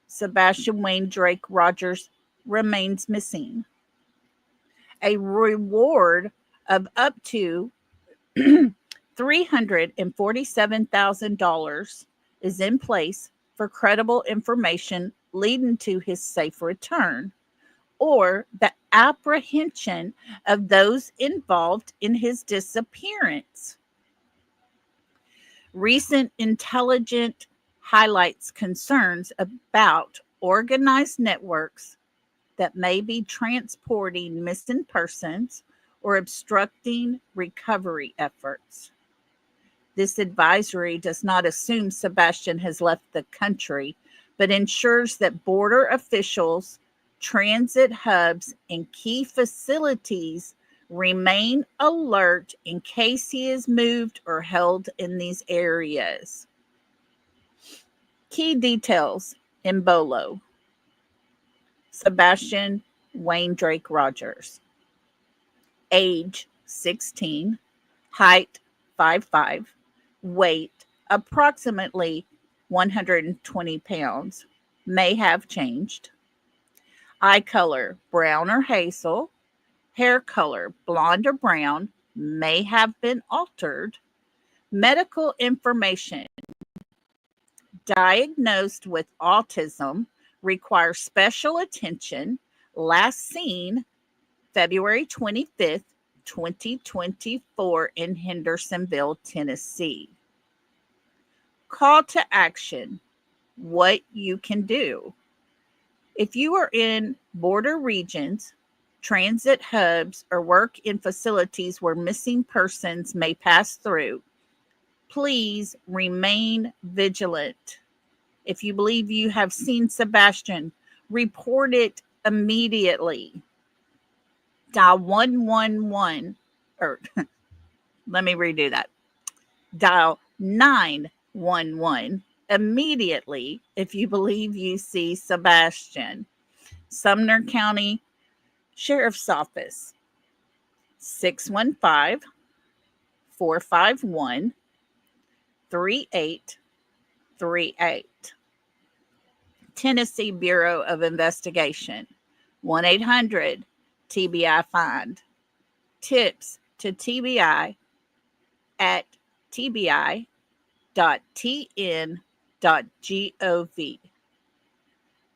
Sebastian Wayne Drake Rogers remains missing. A reward of up to $347,000 is in place for credible information leading to his safe return or the apprehension of those involved in his disappearance. Recent intelligence highlights concerns about organized networks that may be transporting missing persons or obstructing recovery efforts. This advisory does not assume Sebastian has left the country, but ensures that border officials, transit hubs, and key facilities remain alert in case he is moved or held in these areas. Key details in BOLO. Sebastian Wayne Drake Rogers. Age 16. Height 5'5". Weight approximately 120 pounds. May have changed. Eye color brown or hazel. Hair color blonde or brown. may have been altered. Medical information. Diagnosed with autism requires special attention. Last seen February 25th, 2024 in Hendersonville, Tennessee. Call to action. What you can do. If you are in border regions, transit hubs, or work in facilities where missing persons may pass through, please remain vigilant. If you believe you have seen Sebastian, report it immediately. Dial 111, or let me redo that. Dial 911 immediately if you believe you see Sebastian. Sumner County Sheriff's Office, 615-451-3838. Tennessee Bureau of Investigation, 1-800-TBI-FIND. Tips to TBI at tbi.tn.gov.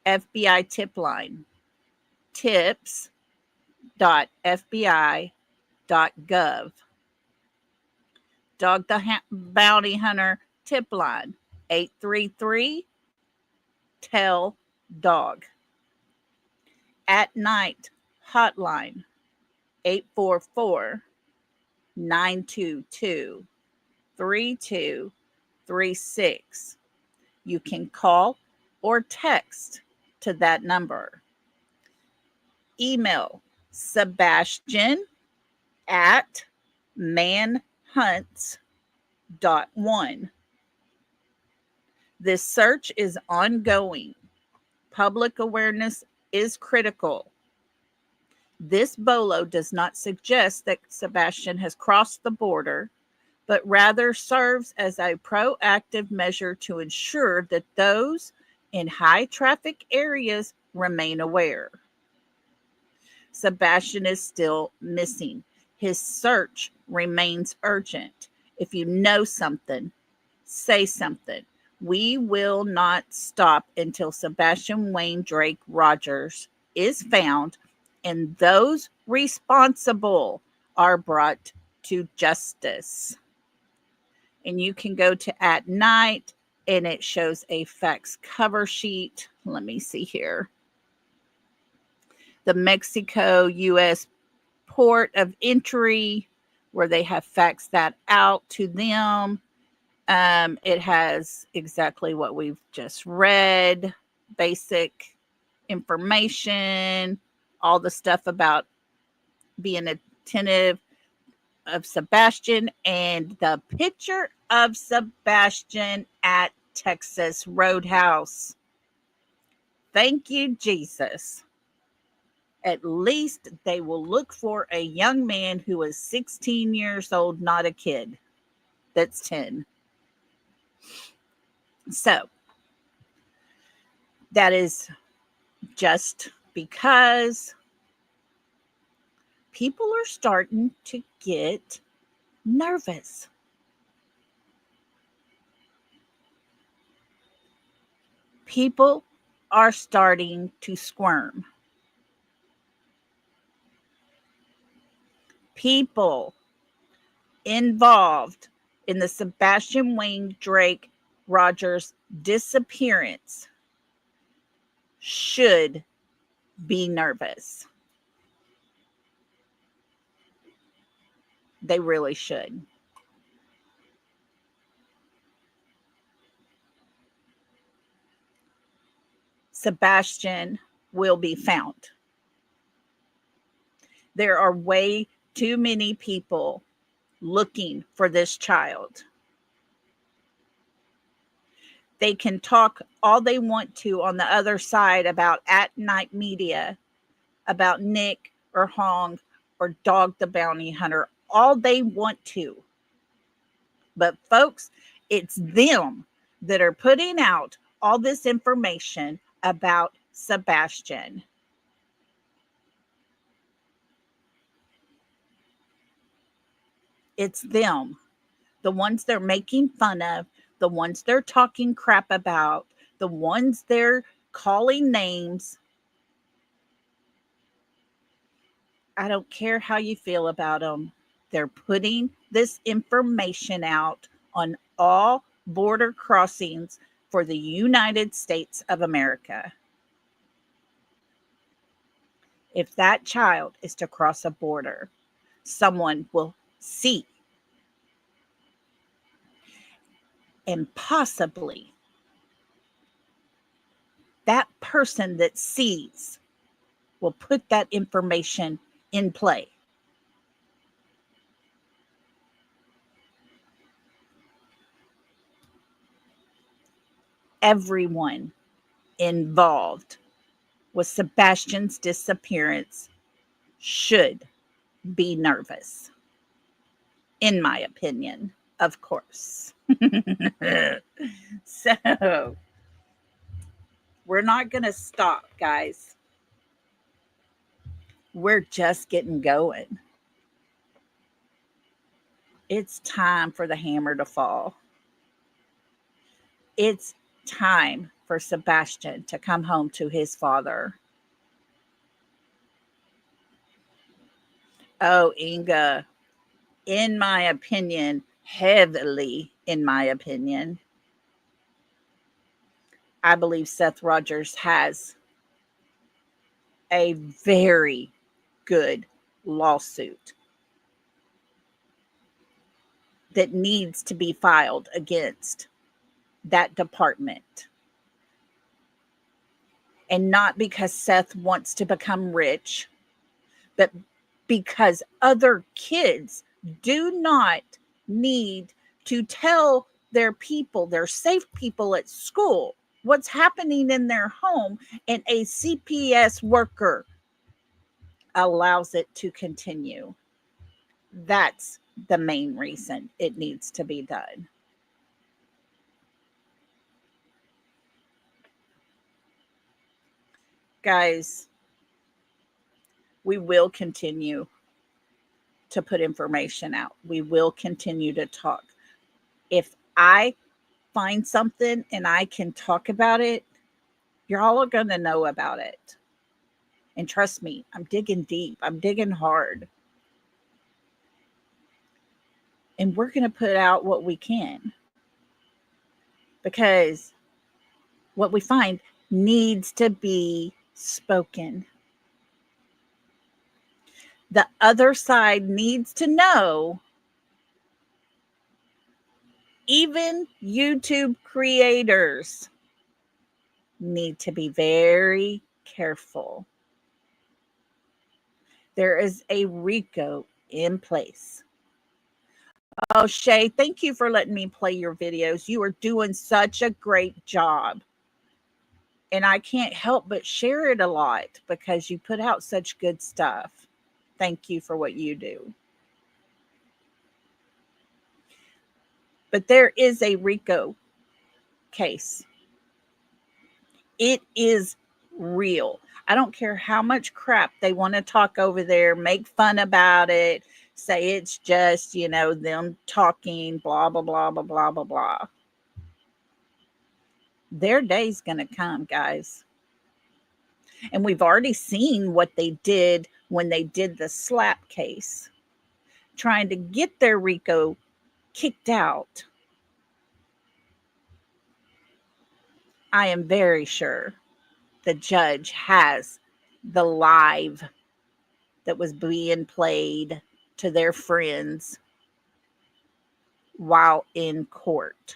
FBI tip line, tips.fbi.gov. Dog the Bounty Hunter tip line, 833-TELL-DOG. At Night hotline, 844-922-3236. You can call or text to that number. Email Sebastian at manhunts.one. This search is ongoing. Public awareness is critical. This bolo does not suggest that Sebastian has crossed the border, but rather serves as a proactive measure to ensure that those in high traffic areas remain aware. Sebastian is still missing. His search remains urgent. If you know something, say something. We will not stop until Sebastian Wayne Drake Rogers is found and those responsible are brought to justice. And you can go to At Night, and it shows a fax cover sheet. Let me see here. The Mexico U.S. port of entry, where they have faxed that out to them. It has exactly what we've just read, basic information, all the stuff about being attentive of Sebastian, and the picture of Sebastian at Texas Roadhouse. Thank you, Jesus. At least they will look for a young man who is 16 years old, not a kid that's 10. So that is just because people are starting to get nervous. People are starting to squirm. People involved in the Sebastian Wayne Drake Rogers disappearance should be nervous. They really should. Sebastian will be found. There are way too many people looking for this child. They can talk all they want to on the other side about At Night Media, about Nick or Hong or Dog the Bounty Hunter, all they want to. But folks, it's them that are putting out all this information about Sebastian. It's them. The ones they're making fun of, the ones they're talking crap about, the ones they're calling names. I don't care how you feel about them. They're putting this information out on all border crossings for the United States of America. If that child is to cross a border, someone will see, and possibly that person that sees will put that information in play. Everyone involved with Sebastian's disappearance should be nervous, in my opinion, of course. So, we're not going to stop, guys. We're just getting going. It's time for the hammer to fall. It's time for Sebastian to come home to his father. Oh, Inga, in my opinion, heavily in my opinion, I believe Seth Rogers has a very good lawsuit that needs to be filed against that department. And not because Seth wants to become rich, but because other kids do not need to tell their people, their safe people at school, what's happening in their home, and a CPS worker allows it to continue. That's the main reason it needs to be done. Guys, we will continue to put information out. We will continue to talk. If I find something and I can talk about it, you're all going to know about it. And trust me, I'm digging deep. I'm digging hard. And we're going to put out what we can. Because what we find needs to be spoken. The other side needs to know. Even YouTube creators need to be very careful. There is a RICO in place. Oh, Shay, thank you for letting me play your videos. You are doing such a great job. And I can't help but share it a lot because you put out such good stuff. Thank you for what you do. But there is a RICO case. It is real. I don't care how much crap they want to talk over there, make fun about it, say it's just, them talking, blah, blah, blah, blah, blah, blah, blah. Their day's going to come, guys. And we've already seen what they did when they did the slap case, trying to get their RICO kicked out. I am very sure the judge has the live that was being played to their friends while in court.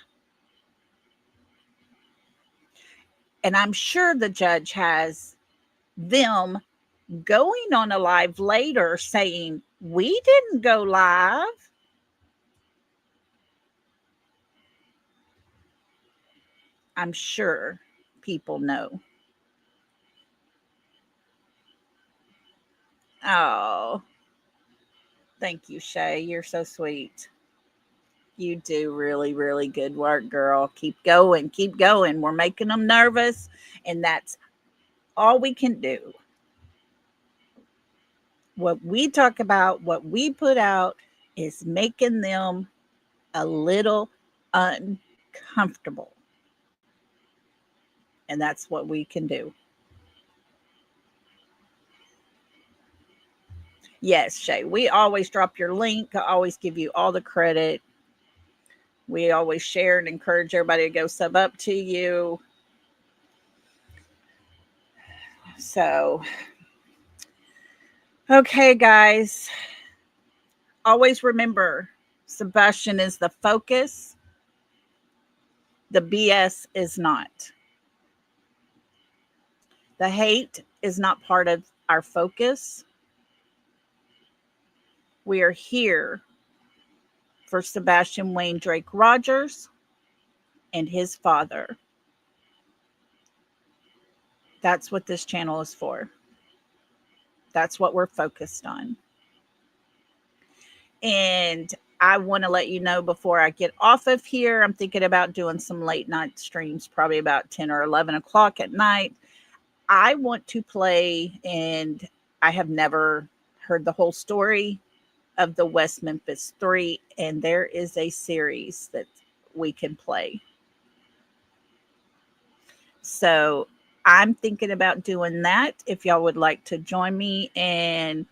And I'm sure the judge has them going on a live later saying, we didn't go live. I'm sure people know. Oh, thank you, Shay. You're so sweet. You do really, really good work, girl. Keep going. Keep going. We're making them nervous, and that's all we can do. What we talk about, what we put out, is making them a little uncomfortable. And that's what we can do. Yes, Shay, we always drop your link. I always give you all the credit. We always share and encourage everybody to go sub up to you. So, okay, guys. Always remember, Sebastian is the focus. The BS is not. The hate is not part of our focus. We are here for Sebastian Wayne Drake Rogers and his father. That's what this channel is for. That's what we're focused on. And I want to let you know before I get off of here, I'm thinking about doing some late night streams, probably about 10 or 11 o'clock at night. I want to play, and I have never heard the whole story of the West Memphis 3, and there is a series that we can play. So I'm thinking about doing that. If y'all would like to join me and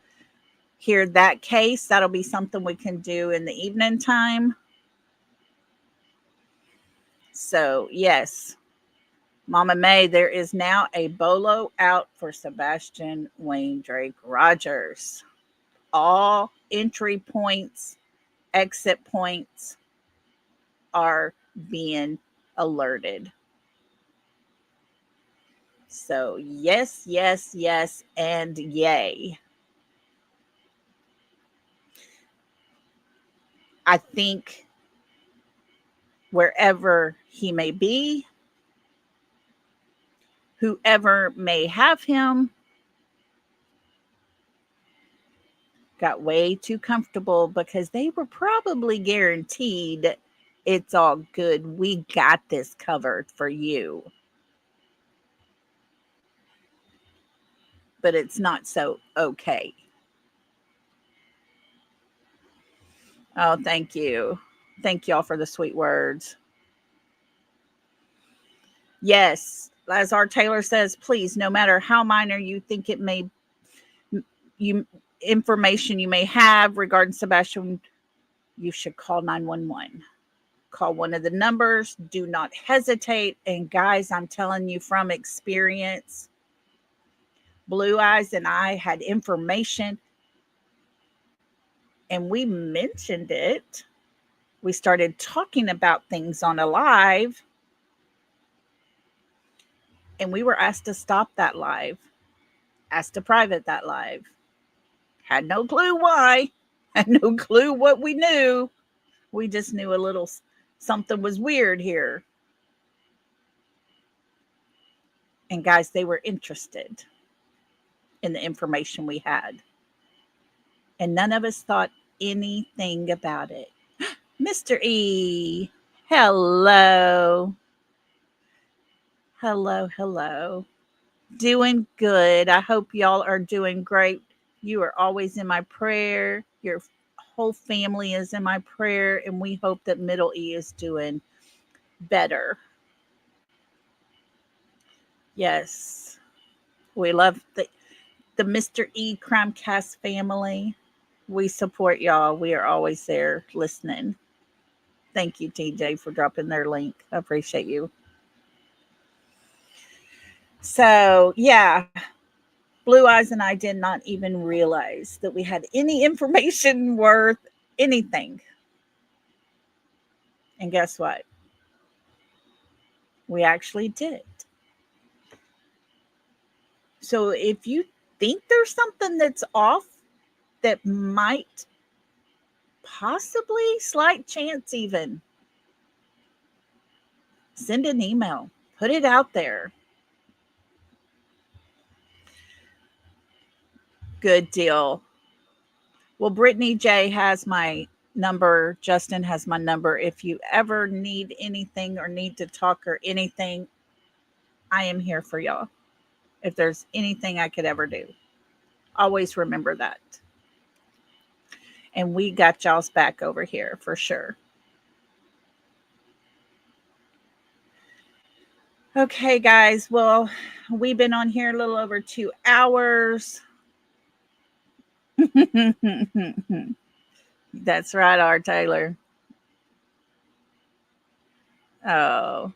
hear that case, that'll be something we can do in the evening time. So yes, Mama May, there is now a bolo out for Sebastian Wayne Drake Rogers. All entry points, exit points are being alerted. So yes, yes, yes, and yay. I think wherever he may be, whoever may have him, got way too comfortable because they were probably guaranteed it's all good. We got this covered for you. But it's not so okay. Oh, thank you. Thank y'all for the sweet words. Yes, as our Taylor says, please, no matter how minor you think it may, you information you may have regarding Sebastian, you should call 911. Call one of the numbers. Do not hesitate. And guys, I'm telling you from experience, Blue Eyes and I had information, and we mentioned it. We started talking about things on a live, and we were asked to stop that live, asked to private that live. Had no clue why, had no clue what we knew. We just knew a little something was weird here. And guys, they were interested in the information we had. And none of us thought anything about it. Mr. E, hello. Hello, hello. Doing good. I hope y'all are doing great. You are always in my prayer. Your whole family is in my prayer, and we hope that Middle E is doing better. Yes. We love the Mr. E Crimecast family. We support y'all. We are always there listening. Thank you, TJ, for dropping their link. I appreciate you. So, yeah, Blue Eyes and I did not even realize that we had any information worth anything. And guess what? We actually did. So, if you think there's something that's off that might possibly, slight chance even, send an email, put it out there. Good deal. Well, Brittany J has my number. Justin has my number. If you ever need anything or need to talk or anything, I am here for y'all. If there's anything I could ever do, always remember that. And we got y'all's back over here for sure. Okay, guys. Well, we've been on here a little over 2 hours. That's right, R. Taylor. Oh,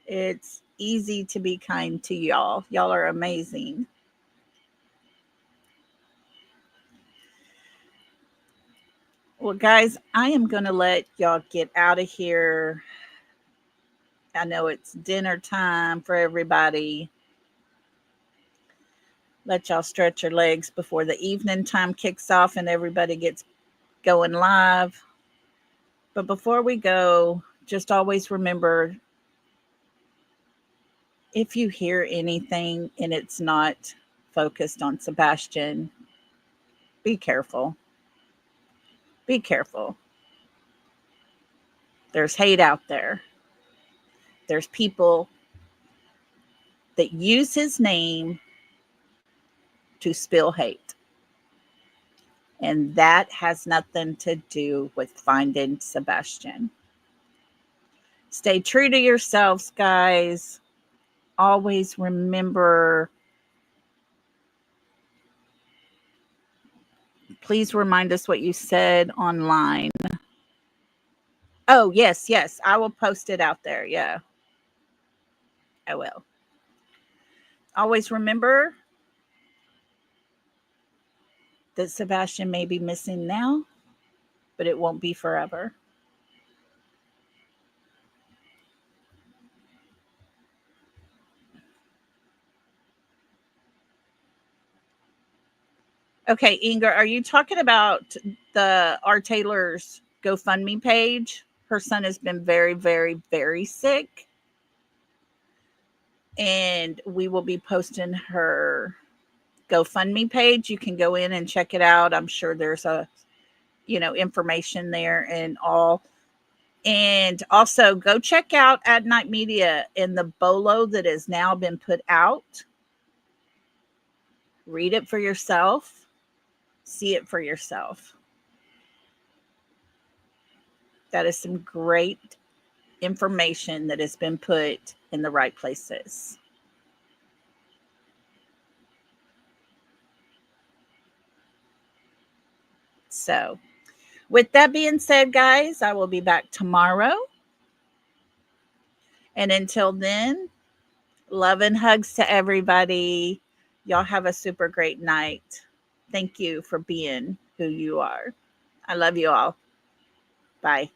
it's easy to be kind to y'all. Y'all are amazing. Well, guys, I am going to let y'all get out of here. I know it's dinner time for everybody. Let y'all stretch your legs before the evening time kicks off and everybody gets going live. But before we go, just always remember, if you hear anything and it's not focused on Sebastian, be careful. Be careful. There's hate out there. There's people that use his name to spill hate. And that has nothing to do with finding Sebastian. Stay true to yourselves, guys. Always remember, please remind us what you said online. Oh, yes, yes. I will post it out there. Yeah, I will. Always remember that Sebastian may be missing now, but it won't be forever. Okay, Inga, are you talking about the R. Taylor's GoFundMe page? Her son has been very, very, very sick. And we will be posting her GoFundMe page. You can go in and check it out. I'm sure there's information there and all. And also go check out At Night Media and the bolo that has now been put out. Read it for yourself. See it for yourself. That is some great information that has been put in the right places. So, with that being said, guys, I will be back tomorrow. And until then, love and hugs to everybody. Y'all have a super great night. Thank you for being who you are. I love you all. Bye.